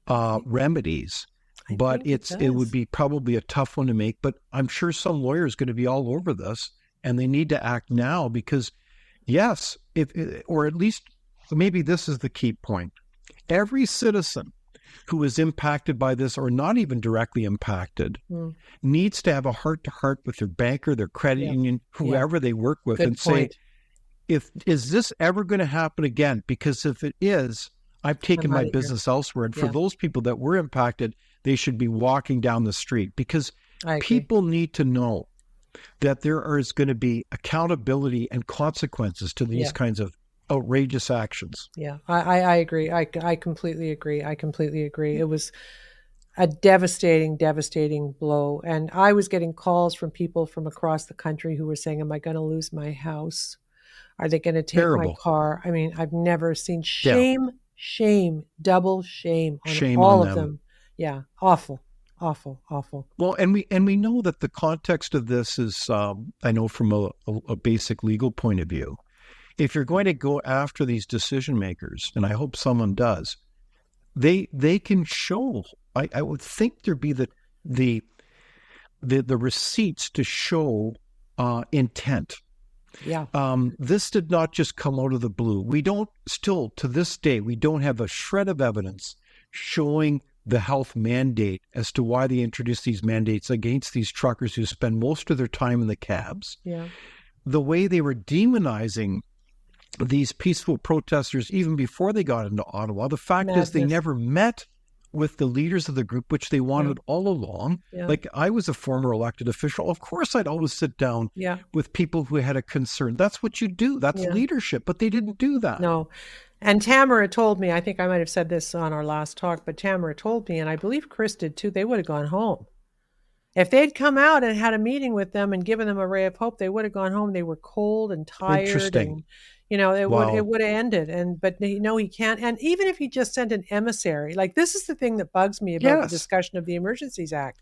remedies. But it would be probably a tough one to make. But I'm sure some lawyer is going to be all over this, and they need to act now, because, yes, or at least maybe this is the key point. Every citizen who is impacted by this, or not even directly impacted, needs to have a heart-to-heart with their banker, their credit union, whoever they work with, say, is this ever going to happen again? Because if it is, I've taken my business elsewhere. And for those people that were impacted, they should be walking down the street, because people need to know that there is going to be accountability and consequences to these kinds of outrageous actions. Yeah, I agree. I completely agree. It was a devastating blow. And I was getting calls from people from across the country who were saying, am I going to lose my house? Are they going to take my car? I mean, I've never seen shame, double shame on all of them. Yeah. Awful. Well, and we know that the context of this is, I know from a basic legal point of view, if you're going to go after these decision makers, and I hope someone does, they can show. I would think there'd be the receipts to show intent. Yeah. This did not just come out of the blue. We don't still to this day we don't have a shred of evidence showing the health mandate as to why they introduced these mandates against these truckers who spend most of their time in the cabs. Yeah. The way they were demonizing these peaceful protesters even before they got into Ottawa. The fact is they never met with the leaders of the group, which they wanted all along. Yeah. Like I was a former elected official. Of course, I'd always sit down with people who had a concern. That's what you do. That's leadership. But they didn't do that. No. And Tamara told me, I think I might have said this on our last talk, but Tamara told me, and I believe Chris did too, they would have gone home. If they'd come out and had a meeting with them and given them a ray of hope, they would have gone home. They were cold and tired. Interesting. And, it would have ended. But he can't. And even if he just sent an emissary, like this is the thing that bugs me about the discussion of the Emergencies Act.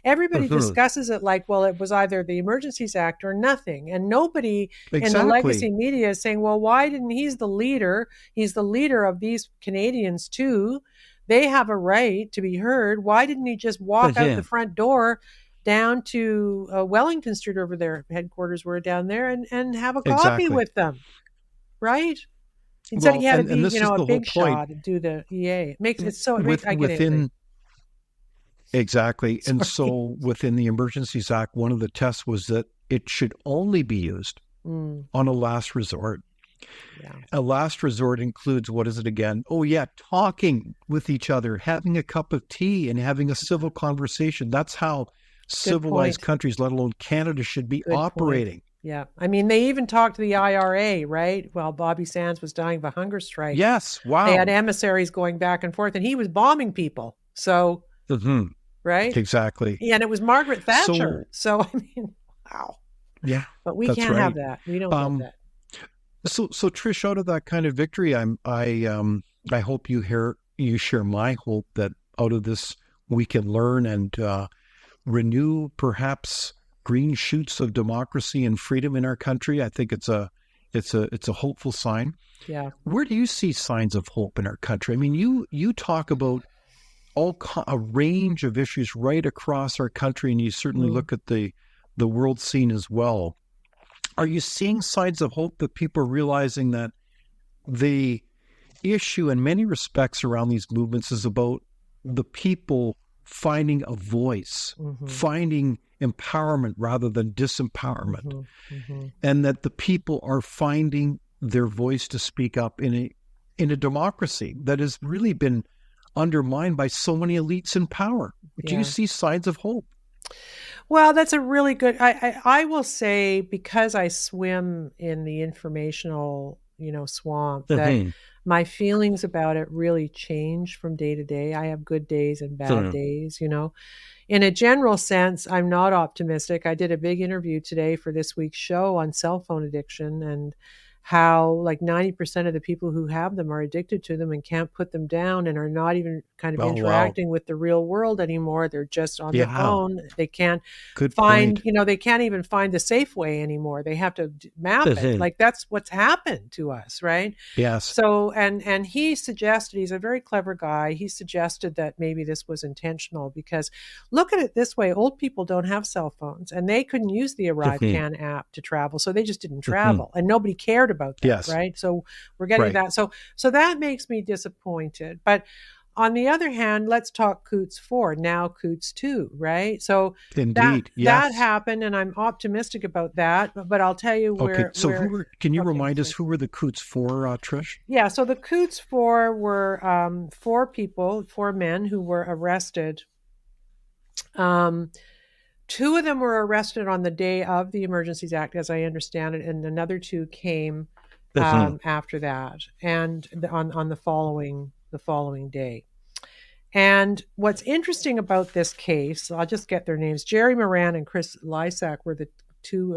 Everybody discusses it like, well, it was either the Emergencies Act or nothing. And nobody in the legacy media is saying, well, why didn't he's the leader? He's the leader of these Canadians too. They have a right to be heard. Why didn't he just walk out the front door down to Wellington Street over their headquarters were down there and have a coffee with them? Right? Instead he had to be, a big shot and do the EA. It makes it so within exactly. And so within the Emergencies Act, one of the tests was that it should only be used on a last resort. Yeah. A last resort includes, what is it again? Oh, yeah, talking with each other, having a cup of tea and having a civil conversation. That's how civilized countries, let alone Canada, should be operating. Point. Yeah. I mean, they even talked to the IRA, right? While Bobby Sands was dying of a hunger strike. Yes. Wow. They had emissaries going back and forth, and he was bombing people. So, right? Exactly. Yeah, and it was Margaret Thatcher. So I mean, wow. Yeah. But we can't have that. We don't have that. So Trish, out of that kind of victory, I hope you share my hope that out of this we can learn and renew perhaps green shoots of democracy and freedom in our country. I think it's a hopeful sign. Yeah. Where do you see signs of hope in our country? I mean, you talk about a range of issues right across our country, and you certainly look at the world scene as well. Are you seeing signs of hope that people are realizing that the issue in many respects around these movements is about the people finding a voice, finding empowerment rather than disempowerment, and that the people are finding their voice to speak up in a democracy that has really been undermined by so many elites in power? Do you see signs of hope? Well, that's a really good, I will say, because I swim in the informational, swamp, that my feelings about it really change from day to day. I have good days and bad days, In a general sense, I'm not optimistic. I did a big interview today for this week's show on cell phone addiction and how like 90% of the people who have them are addicted to them and can't put them down and are not even kind of interacting with the real world anymore. They're just on their phone. They can't find, they can't even find the Safeway anymore. They have to map it. Like that's what's happened to us, right? Yes. So, and he suggested, he's a very clever guy. He suggested that maybe this was intentional because look at it this way. Old people don't have cell phones and they couldn't use the ArriveCan app to travel. So they just didn't travel and nobody cared about that, right? So we're getting that. So that makes me disappointed. But on the other hand, let's talk Coutts 4, now Coutts 2, right? So indeed, that happened, and I'm optimistic about that. But I'll tell you where. Okay, so can you remind us who were the Coutts 4, Trish? Yeah, so the Coutts 4 were 4 men who were arrested. 2 of them were arrested on the day of the Emergencies Act, as I understand it, and another 2 came after that, and on the following day. And what's interesting about this case, I'll just get their names. Jerry Moran and Chris Lysak were the who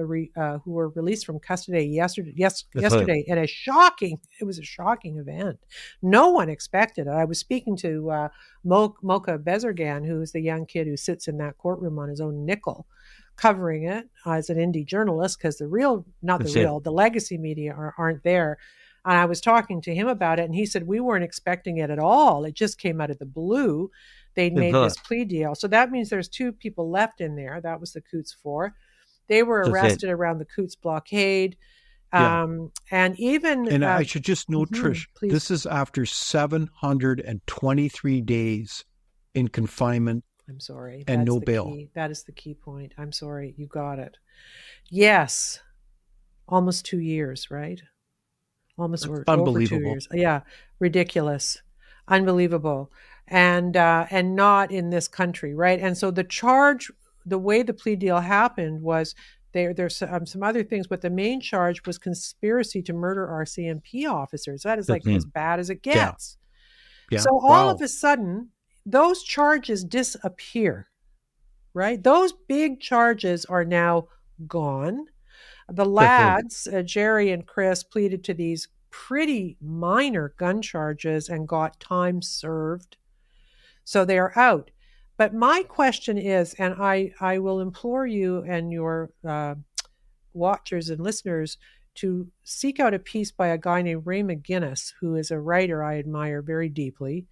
were released from custody yesterday. And it was a shocking event. No one expected it. I was speaking to Mocha Bezergan, who is the young kid who sits in that courtroom on his own nickel, covering it as an indie journalist, because the legacy media aren't there. And I was talking to him about it, and he said, we weren't expecting it at all. It just came out of the blue. They'd made this plea deal. So that means there's 2 people left in there. That was the Coutts 4. They were arrested around the Coutts blockade. And I should just note, Trish, please. This is after 723 days in confinement. I'm sorry. And no bail. Key. That is the key point. I'm sorry. You got it. Yes. Almost 2 years, right? Almost unbelievable. Over 2 years. Yeah. Ridiculous. Unbelievable. And not in this country, right? And so the way the plea deal happened was there's some other things, but the main charge was conspiracy to murder our CMP officers. That is like as bad as it gets. Yeah. So all of a sudden, those charges disappear, right? Those big charges are now gone. The lads, Jerry and Chris, pleaded to these pretty minor gun charges and got time served. So they're out. But my question is, and I will implore you and your watchers and listeners to seek out a piece by a guy named Ray McGinnis, who is a writer I admire very deeply.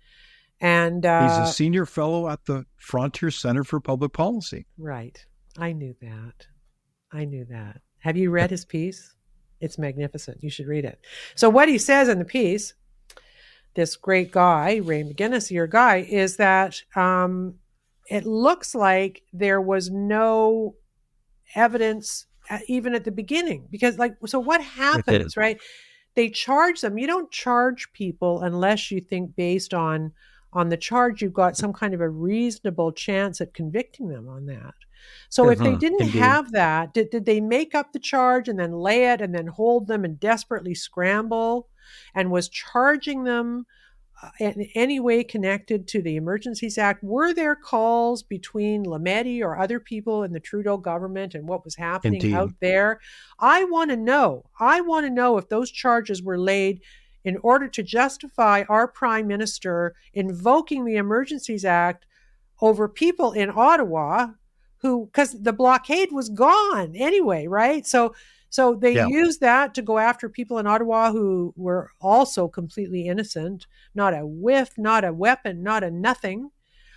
And he's a senior fellow at the Frontier Center for Public Policy. Right. I knew that. Have you read his piece? It's magnificent. You should read it. So what he says in the piece, this great guy, Ray McGinnis, your guy, is that it looks like there was no evidence even at the beginning. Because so what happens, right? They charge them. You don't charge people unless you think based on the charge, you've got some kind of a reasonable chance at convicting them on that. So if they didn't have that, did they make up the charge and then lay it and then hold them and desperately scramble, and was charging them in any way connected to the Emergencies Act? Were there calls between Lametti or other people in the Trudeau government and what was happening out there? I want to know if those charges were laid in order to justify our Prime Minister invoking the Emergencies Act over people in Ottawa because the blockade was gone anyway, right? So they used that to go after people in Ottawa who were also completely innocent, not a whiff, not a weapon, not a nothing.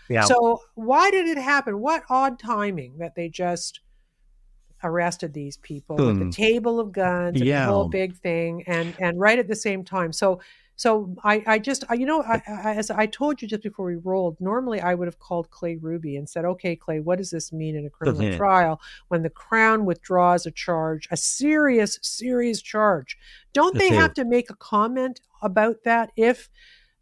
Yeah. So why did it happen? What odd timing that they just arrested these people with the table of guns and the whole big thing, and right at the same time. So I just, as I told you just before we rolled, normally I would have called Clay Ruby and said, okay, Clay, what does this mean in a criminal trial when the Crown withdraws a charge, a serious charge? Don't they have to make a comment about that if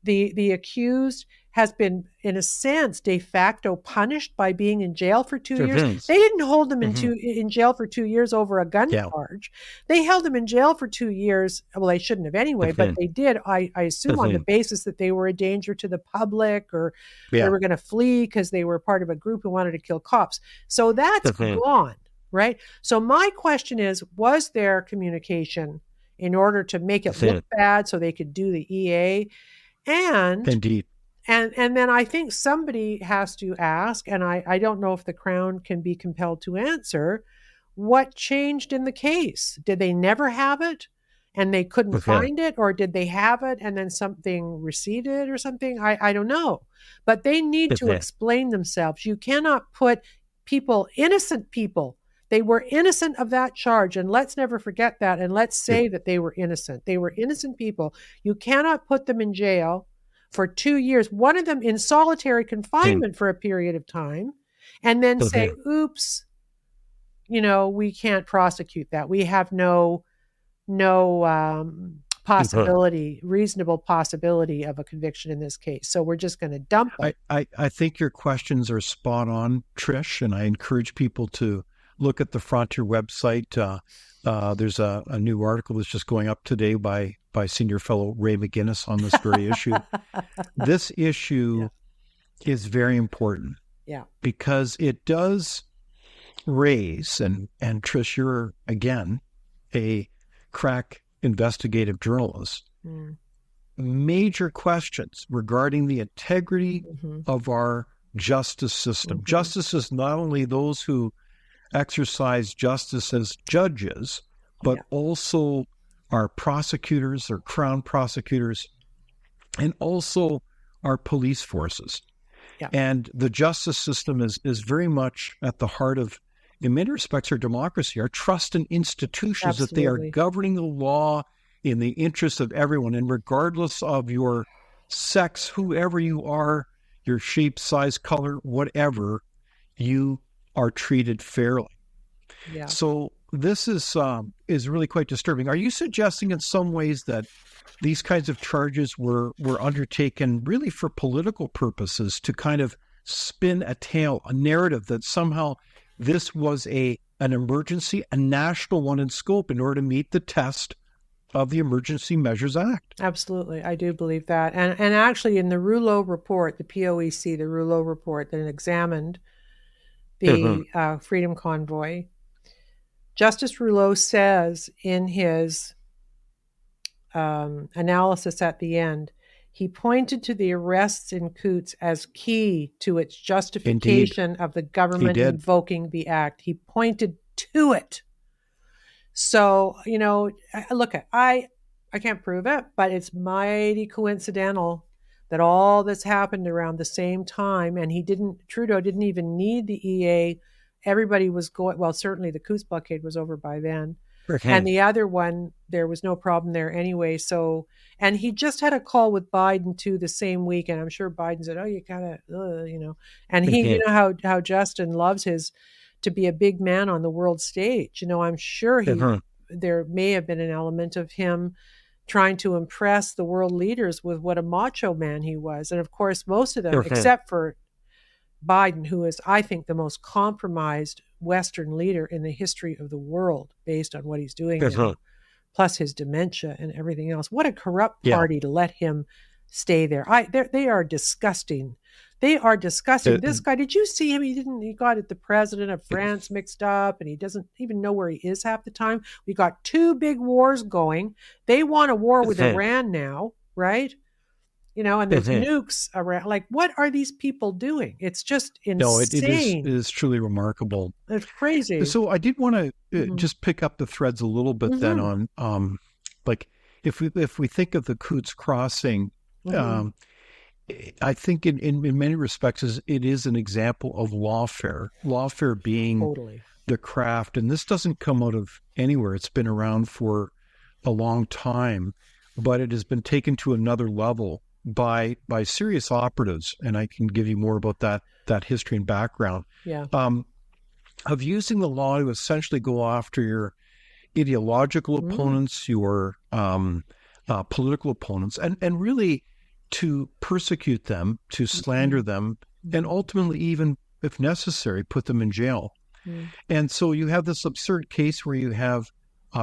the accused has been, in a sense, de facto punished by being in jail for 2 years? They didn't hold him in jail for 2 years over a gun charge. They held him in jail for 2 years. Well, they shouldn't have anyway, but they did, I assume, on the basis that they were a danger to the public, or they were going to flee because they were part of a group who wanted to kill cops. So that's gone, right? So my question is, was there communication in order to make it look bad so they could do the EA? And indeed. And then I think somebody has to ask, and I don't know if the Crown can be compelled to answer, what changed in the case? Did they never have it and they couldn't find it? Or did they have it and then something receded or something? I don't know. But they need to explain themselves. You cannot put people, innocent people, they were innocent of that charge. And let's never forget that. And let's say that they were innocent. They were innocent people. You cannot put them in jail for 2 years, one of them in solitary confinement for a period of time, and then say, oops, we can't prosecute that. We have no reasonable possibility of a conviction in this case. So we're just going to dump it. I think your questions are spot on, Trish, and I encourage people to look at the Frontier website. There's a new article that's just going up today by senior fellow Ray McGinnis on this very issue. This issue is very important because it does raise, and Trish, you're again a crack investigative journalist, major questions regarding the integrity of our justice system. Justice is not only those who exercise justice as judges, but also our prosecutors, our crown prosecutors, and also our police forces. Yeah. And the justice system is very much at the heart of, in many respects, our democracy, our trust in institutions, that they are governing the law in the interest of everyone. And regardless of your sex, whoever you are, your shape, size, color, whatever, you are treated fairly. Yeah. So this is really quite disturbing. Are you suggesting in some ways that these kinds of charges were undertaken really for political purposes, to kind of spin a tale, a narrative that somehow this was an emergency, a national one in scope, in order to meet the test of the Emergency Measures Act? Absolutely. I do believe that. And actually in the Rulo report, the POEC, the Rulo report that examined the Freedom Convoy, Justice Rulo says in his analysis at the end, he pointed to the arrests in Coutts as key to its justification of the government invoking the act. He pointed to it. So, look, I can't prove it, but it's mighty coincidental that all this happened around the same time. And Trudeau didn't even need the EA. Everybody was going, well, certainly the Coutts blockade was over by then. And the other one, there was no problem there anyway. So, and he just had a call with Biden too the same week. And I'm sure Biden said, oh, you gotta, and he, how Justin loves to be a big man on the world stage. I'm sure there may have been an element of him trying to impress the world leaders with what a macho man he was. And of course, most of them, except for Biden, who is, I think, the most compromised Western leader in the history of the world based on what he's doing now, plus his dementia and everything else. What a corrupt party to let him stay there. They are disgusting. They are disgusting. This guy, did you see him? He got the president of France mixed up, and he doesn't even know where he is half the time. We got two big wars going. They want a war with Iran now, right? And there's nukes around. Like, what are these people doing? It's just insane. No, it is truly remarkable. It's crazy. So I did want to just pick up the threads a little bit then on, like, if we think of the Coutts Crossing, I think in many respects it is an example of lawfare. Lawfare being the craft, and this doesn't come out of anywhere. It's been around for a long time, but it has been taken to another level by serious operatives, and I can give you more about that history and background. Yeah. Of using the law to essentially go after your ideological opponents, your political opponents, and really to persecute them, to slander them, and ultimately, even if necessary, put them in jail. And so you have this absurd case where you have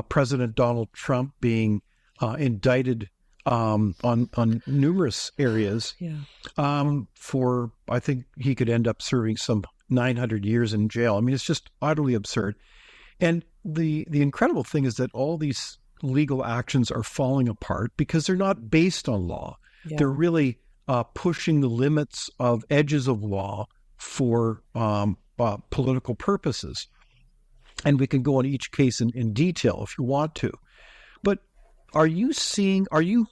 President Donald Trump being indicted on numerous areas for, I think he could end up serving some 900 years in jail. I mean, it's just utterly absurd. And the incredible thing is that all these legal actions are falling apart because they're not based on law. Yeah. They're really pushing the limits of edges of law for political purposes. And we can go on each case in detail if you want to. But are you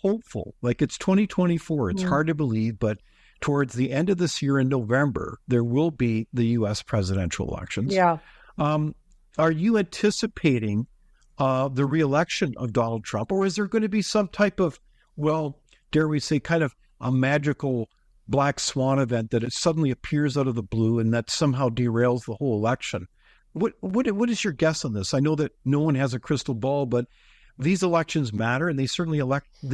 hopeful? Like, it's 2024, it's hard to believe, but towards the end of this year in November, there will be the U.S. presidential elections. Yeah. Are you anticipating the re-election of Donald Trump, or is there going to be some type of, well, dare we say, kind of a magical black swan event that it suddenly appears out of the blue and that somehow derails the whole election? What is your guess on this? I know that no one has a crystal ball, but these elections matter, and they certainly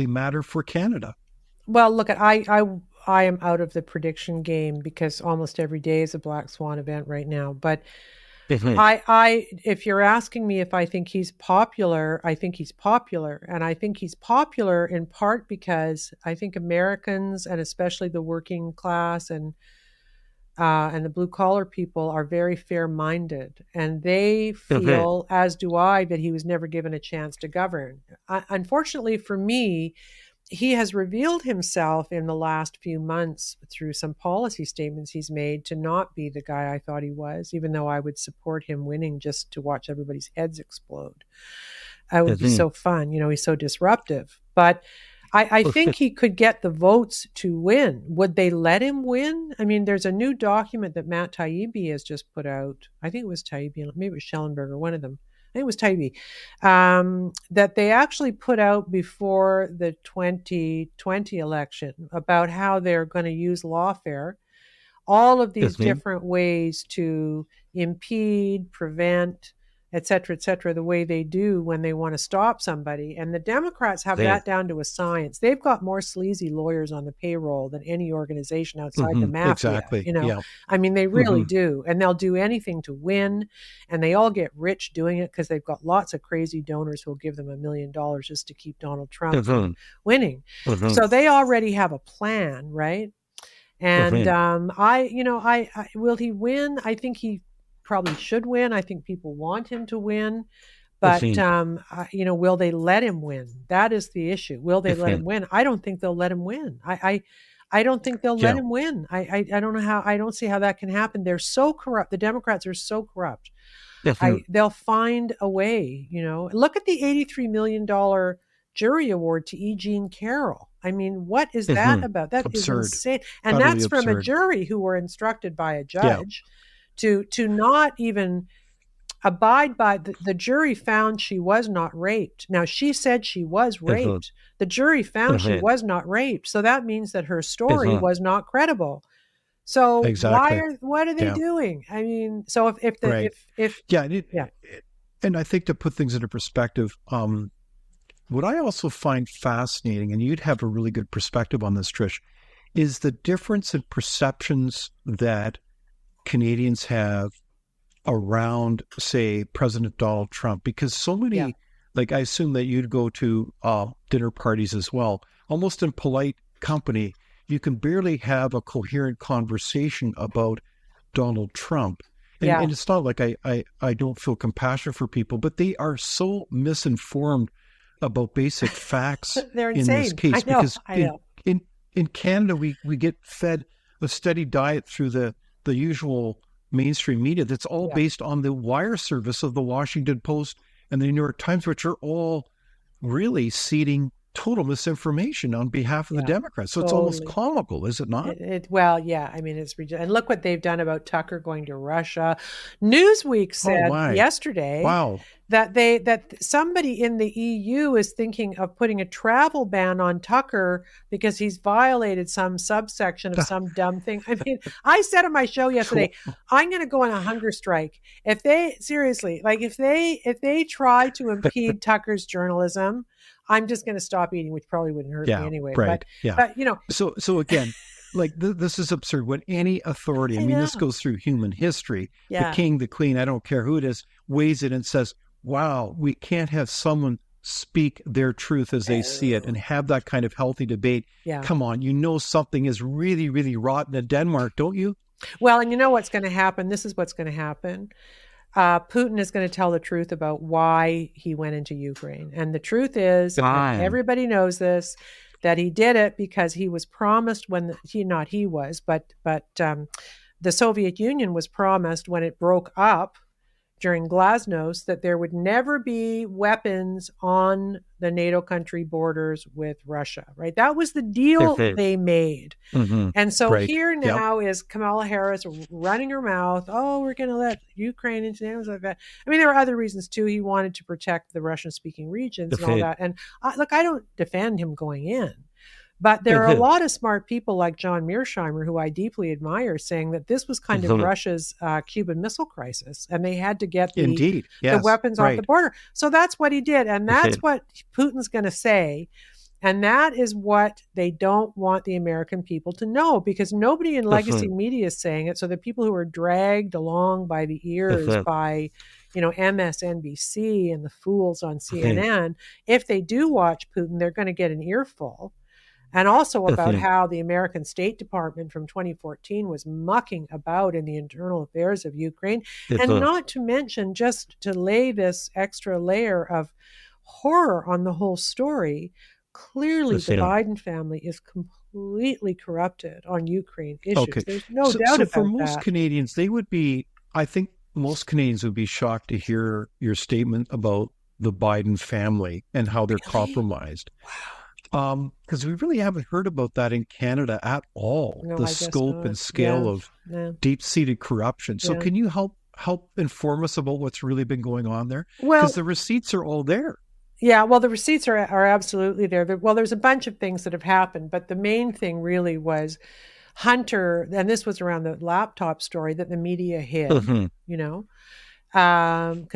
matter for Canada. Well, look, I am out of the prediction game because almost every day is a black swan event right now. But if you're asking me if I think he's popular, I think he's popular. And I think he's popular in part because I think Americans, and especially the working class and and the blue collar people are very fair-minded, and they feel, as do I, that he was never given a chance to govern. Unfortunately for me, he has revealed himself in the last few months through some policy statements he's made to not be the guy I thought he was, even though I would support him winning just to watch everybody's heads explode. It would be so fun. He's so disruptive. But I think he could get the votes to win. Would they let him win? I mean, there's a new document that Matt Taibbi has just put out. I think it was Taibbi, maybe it was Schellenberger, one of them. I think it was Taibbi, that they actually put out before the 2020 election about how they're going to use lawfare, all of these different ways to impede, prevent, et cetera, the way they do when they want to stop somebody. And the Democrats have that down to a science. They've got more sleazy lawyers on the payroll than any organization outside the mafia. Exactly. I mean, they really do. And they'll do anything to win. And they all get rich doing it because they've got lots of crazy donors who'll give them $1 million just to keep Donald Trump from winning. So they already have a plan, right? And will he win? I think he probably should win. I think people want him to win, but will they let him win? That is the issue. Will they let him win? I don't think they'll let him win. I don't think they'll let him win. I don't know how. I don't see how that can happen. They're so corrupt. The Democrats are so corrupt. They'll find a way. Look at the $83 million jury award to E. Jean Carroll. I mean, what is that about? That absurd. Is insane. And Utterly that's from absurd. a jury who were instructed by a judge to not even abide by. The jury found she was not raped. Now, she said she was raped. The jury found she was not raped. So that means that her story was not credible. So what are they doing? I mean, so and I think to put things into perspective, what I also find fascinating, and you'd have a really good perspective on this, Trish, is the difference in perceptions that Canadians have around, say, President Donald Trump, because so many, like I assume that you'd go to dinner parties as well, almost in polite company, you can barely have a coherent conversation about Donald Trump. And it's not like I don't feel compassion for people, but they are so misinformed about basic facts in this case. Because in Canada, we get fed a steady diet through the usual mainstream media that's all based on the wire service of the Washington Post and the New York Times, which are all really seeding total misinformation on behalf of the Democrats. So it's almost comical, is it not? I mean, it's ridiculous. And look what they've done about Tucker going to Russia. Newsweek said yesterday that somebody in the EU is thinking of putting a travel ban on Tucker because he's violated some subsection of some dumb thing. I mean, I said on my show yesterday, I'm going to go on a hunger strike. If they try to impede Tucker's journalism, I'm just going to stop eating, which probably wouldn't hurt me anyway. Right. But So again, like this is absurd. When any authority, I mean, this goes through human history. The king, the queen, I don't care who it is, weighs it and says, wow, we can't have someone speak their truth as they see it and have that kind of healthy debate. Come on, something is really, really rotten in Denmark, don't you? Well, and you know what's going to happen? This is what's going to happen. Putin is going to tell the truth about why he went into Ukraine. And the truth is, everybody knows this, that he did it because he was promised the Soviet Union was promised when it broke up during Glasnost that there would never be weapons on the NATO country borders with Russia, right? That was the deal they made. And so here now is Kamala Harris running her mouth. Oh, we're going to let Ukraine into NATO. Like that. I mean, there are other reasons too. He wanted to protect the Russian-speaking regions and all that. And I don't defend him going in. But there are a lot of smart people like John Mearsheimer, who I deeply admire, saying that this was kind of Russia's Cuban Missile Crisis, and they had to get the weapons off the border. So that's what he did, and that's what Putin's going to say. And that is what they don't want the American people to know, because nobody in legacy media is saying it. So the people who are dragged along by the ears by MSNBC and the fools on CNN, if they do watch Putin, they're going to get an earful. and also about how the American State Department from 2014 was mucking about in the internal affairs of Ukraine. And not to mention, just to lay this extra layer of horror on the whole story, clearly the Biden family is completely corrupted on Ukraine issues. Okay. There's no doubt about for most that. Canadians, I think most Canadians would be shocked to hear your statement about the Biden family and how they're compromised. Wow. Because we really haven't heard about that in Canada at all, No, the I guess scope not. and scale of deep-seated corruption. So can you help inform us about what's really been going on there? Because the receipts are all there. Yeah, well, the receipts are absolutely there. Well, there's a bunch of things that have happened, but the main thing really was Hunter, and this was around the laptop story that the media hid, because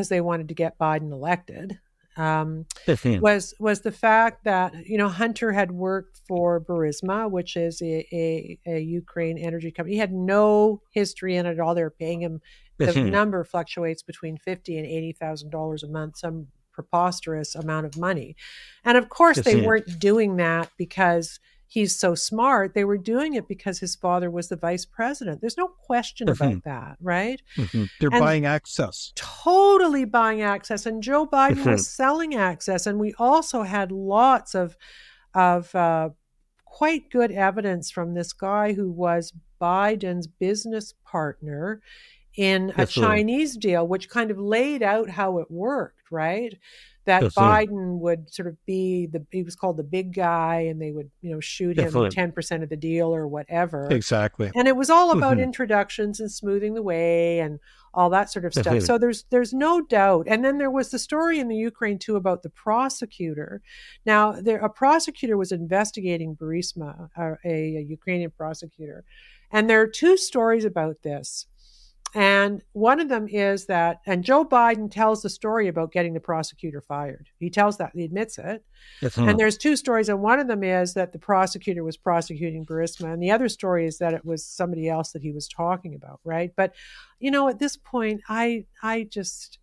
they wanted to get Biden elected, was the fact that, Hunter had worked for Burisma, which is a Ukraine energy company. He had no history in it at all. They were paying him, the number fluctuates between $50,000 and $80,000 a month, some preposterous amount of money. And of course, they weren't doing that because he's so smart. They were doing it because his father was the vice president. There's no question about that, right? They're buying access. Totally buying access. And Joe Biden was selling access. And we also had lots of quite good evidence from this guy who was Biden's business partner in a Chinese deal, which kind of laid out how it worked, right? That Biden would sort of be he was called the big guy, and they would, shoot him 10% of the deal or whatever. Exactly. And it was all about introductions and smoothing the way and all that sort of stuff. So there's no doubt. And then there was the story in the Ukraine too about the prosecutor. Now, a prosecutor was investigating Burisma, a Ukrainian prosecutor. And there are two stories about this. And one of them is that, and Joe Biden tells the story about getting the prosecutor fired. He tells that, he admits it. And there's two stories, and one of them is that the prosecutor was prosecuting Burisma, and the other story is that it was somebody else that he was talking about, right? But, at this point, I just,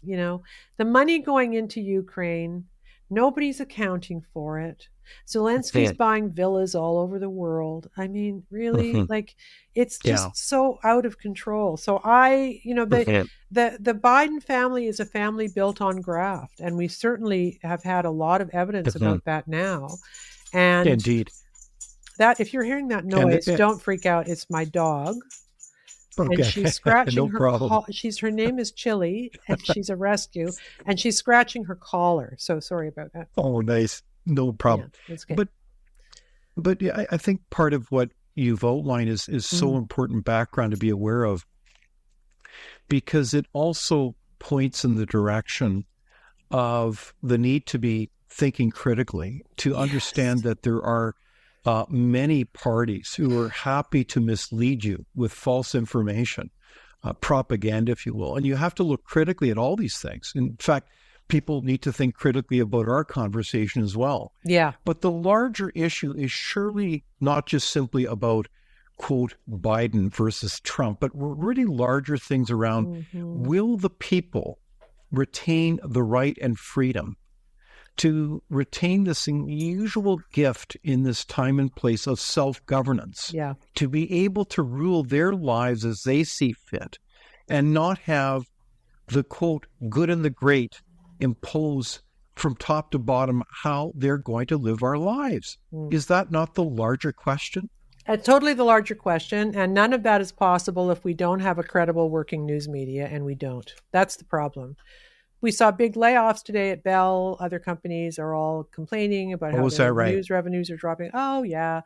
the money going into Ukraine, nobody's accounting for it. Zelensky's buying villas all over the world. I mean, really, it's just so out of control. So the Biden family is a family built on graft, and we certainly have had a lot of evidence about that now. And indeed, that if you're hearing that noise, don't freak out. It's my dog. Okay. And she's scratching problem. Her name is Chili, and she's a rescue, and she's scratching her collar. So sorry about that. Oh, nice. No problem. Yeah, that's good. But yeah, I think part of what you've outlined is so important background to be aware of, because it also points in the direction of the need to be thinking critically, to understand that there are many parties who are happy to mislead you with false information, propaganda, if you will. And you have to look critically at all these things. In fact, people need to think critically about our conversation as well. Yeah. But the larger issue is surely not just simply about, quote, Biden versus Trump, but really larger things around, will the people retain the right and freedom to retain this unusual gift in this time and place of self-governance, to be able to rule their lives as they see fit and not have the, quote, good and the great impose from top to bottom how they're going to live our lives. Is that not the larger question? Totally the larger question. And none of that is possible if we don't have a credible working news media, and we don't. That's the problem. We saw big layoffs today at Bell. Other companies are all complaining about how their news revenues are dropping. Oh, yeah.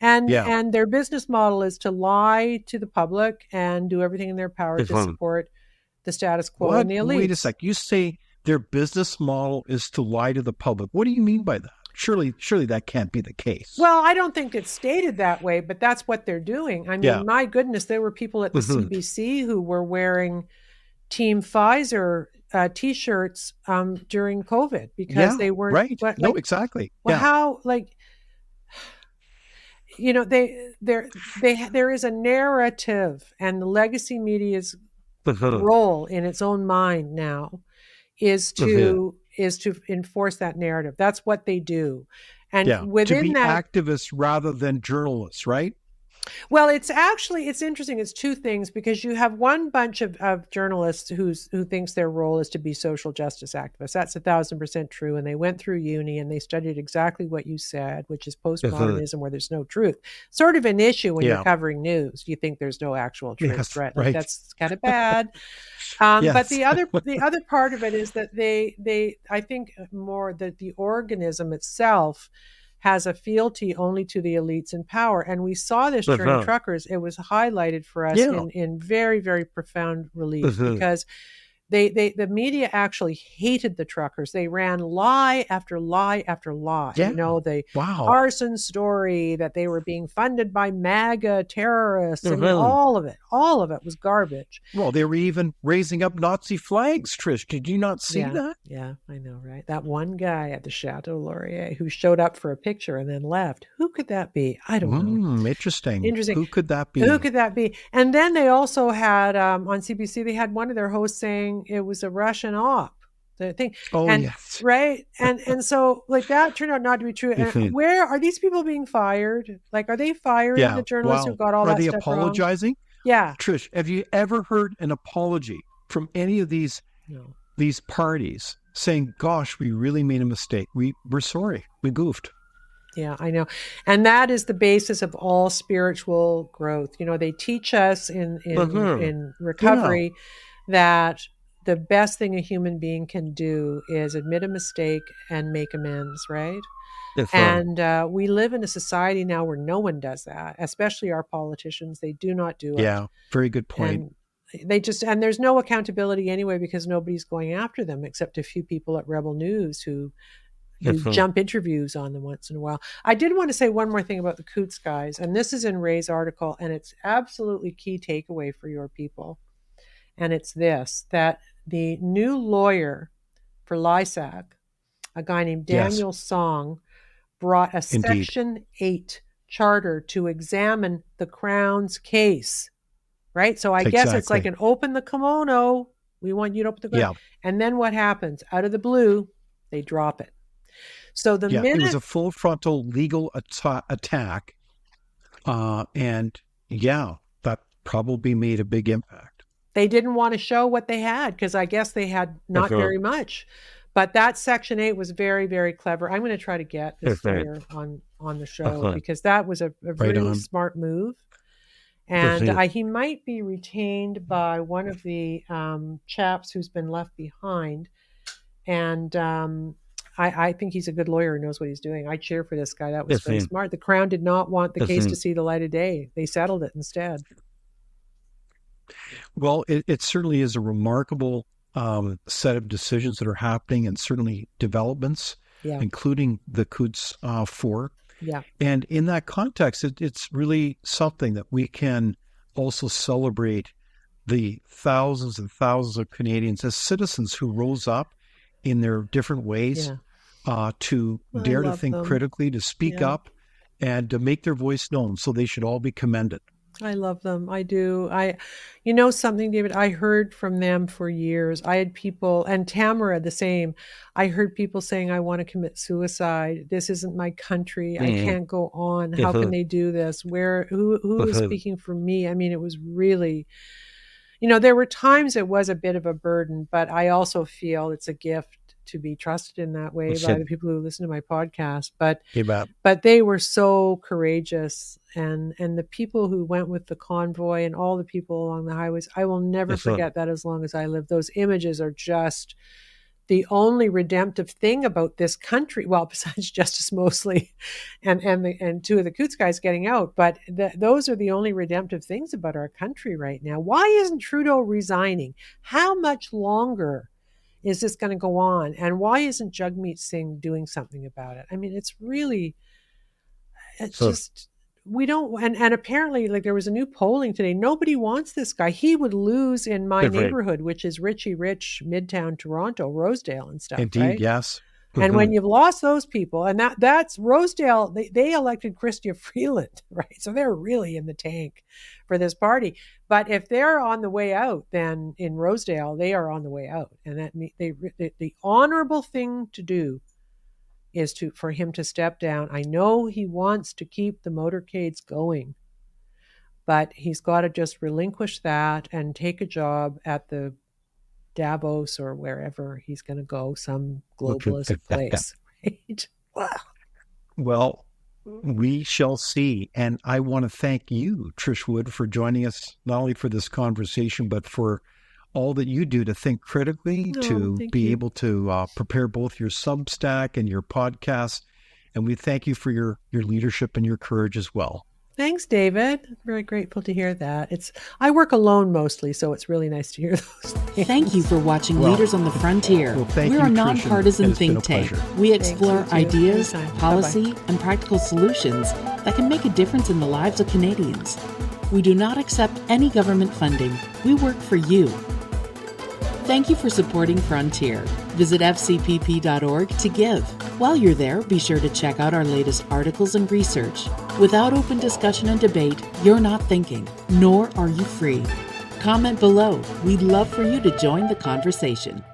And their business model is to lie to the public and do everything in their power to support the status quo and the elite. Wait a sec. You say their business model is to lie to the public. What do you mean by that? Surely that can't be the case. Well, I don't think it's stated that way, but that's what they're doing. I mean, my goodness, there were people at the CBC who were wearing Team Pfizer T-shirts during COVID because they weren't right. No, exactly. Well, how there is a narrative, and the legacy media's role in its own mind now is to enforce that narrative. That's what they do. And Yeah. To within be that, activists rather than journalists, right? well, it's interesting. It's two things, because you have one bunch of journalists who thinks their role is to be social justice activists. That's 1,000% true. And they went through uni and they studied exactly what you said, which is postmodernism, where there's no truth. Sort of an issue when you're Yeah. covering news. You think there's no actual truth, Yes. right? Like Right. that's kind of bad. But Yes. the other part of it is that they I think more that the organism itself has a fealty only to the elites in power. And we saw this during truckers. It was highlighted for us Yeah. in very, very profound relief, because the media actually hated the truckers. They ran lie after lie after lie. Yeah. You know, the Wow. arson story, that they were being funded by MAGA terrorists. I mean, all of it was garbage. Well, they were even raising up Nazi flags, Trish. Did you not see that? Yeah, I know, right? That one guy at the Chateau Laurier who showed up for a picture and then left. Who could that be? I don't know. Interesting. Who could that be? Who could that be? And then they also had on CBC, they had one of their hosts saying it was a Russian op. The thing. Oh, and, yes. Right. And so like that turned out not to be true. And where are these people being fired? Like, are they firing the journalists who got all that stuff wrong? Are they apologizing? Yeah. Trish, have you ever heard an apology from any of these parties saying, gosh, we really made a mistake. We're sorry. We goofed. Yeah, I know. And that is the basis of all spiritual growth. You know, they teach us in recovery that the best thing a human being can do is admit a mistake and make amends, right? And we live in a society now where no one does that, especially our politicians. They do not do it. Yeah, very good point. And there's no accountability anyway, because nobody's going after them except a few people at Rebel News who jump interviews on them once in a while. I did want to say one more thing about the Coots guys, and this is in Ray's article, and it's absolutely key takeaway for your people. And it's this, that the new lawyer for Lysac, a guy named Daniel Song, brought a Section 8 charter to examine the Crown's case, right? So I guess it's like an open the kimono. We want you to open the kimono. Yeah. And then what happens? Out of the blue, they drop it. So it was a full frontal legal attack. And that probably made a big impact. They didn't want to show what they had, because I guess they had not very much. But that Section 8 was very, very clever. I'm going to try to get this lawyer on the show, because that was a really smart move. And he might be retained by one of the chaps who's been left behind. And I think he's a good lawyer who knows what he's doing. I cheer for this guy. That was very smart. The Crown did not want the case to see the light of day. They settled it instead. Well, it certainly is a remarkable set of decisions that are happening, and certainly developments, including the Coots 4. Yeah. And in that context, it's really something that we can also celebrate the thousands and thousands of Canadians as citizens who rose up in their different ways to dare to think critically, to speak up, and to make their voice known. So they should all be commended. I love them. I do. You know something, David, I heard from them for years. I had people, and Tamara the same. I heard people saying, I want to commit suicide. This isn't my country. I can't go on. How can they do this? Who is speaking for me? I mean, it was really, there were times it was a bit of a burden, but I also feel it's a gift to be trusted in that way by the people who listen to my podcast. But they were so courageous, and the people who went with the convoy and all the people along the highways, I will never forget that as long as I live. Those images are just the only redemptive thing about this country. Well, besides Justice Mosley and two of the Coots guys getting out, but those are the only redemptive things about our country right now. Why isn't Trudeau resigning? How much longer is this going to go on? And why isn't Jagmeet Singh doing something about it? I mean, we don't, and apparently, like, there was a new polling today. Nobody wants this guy. He would lose in my neighborhood, which is Richie Rich, Midtown Toronto, Rosedale and stuff. Indeed, right? yes. And when you've lost those people, and that's Rosedale, they elected Chrystia Freeland, right? So they're really in the tank for this party. But if they're on the way out, then in Rosedale, they are on the way out. And that the honorable thing to do is for him to step down. I know he wants to keep the motorcades going, but he's got to just relinquish that and take a job at the Davos or wherever he's going to go, some globalist place. Right? Wow. Well, we shall see. And I want to thank you, Trish Wood, for joining us, not only for this conversation, but for all that you do to think critically, to be able to prepare both your Substack and your podcast. And we thank you for your leadership and your courage as well. Thanks, David. Very grateful to hear that. I work alone mostly, so it's really nice to hear those things. Thank you for watching Leaders on the Frontier. We're a nonpartisan think tank. We explore ideas, policy, and practical solutions that can make a difference in the lives of Canadians. We do not accept any government funding. We work for you. Thank you for supporting Frontier. Visit fcpp.org to give. While you're there, be sure to check out our latest articles and research. Without open discussion and debate, you're not thinking, nor are you free. Comment below. We'd love for you to join the conversation.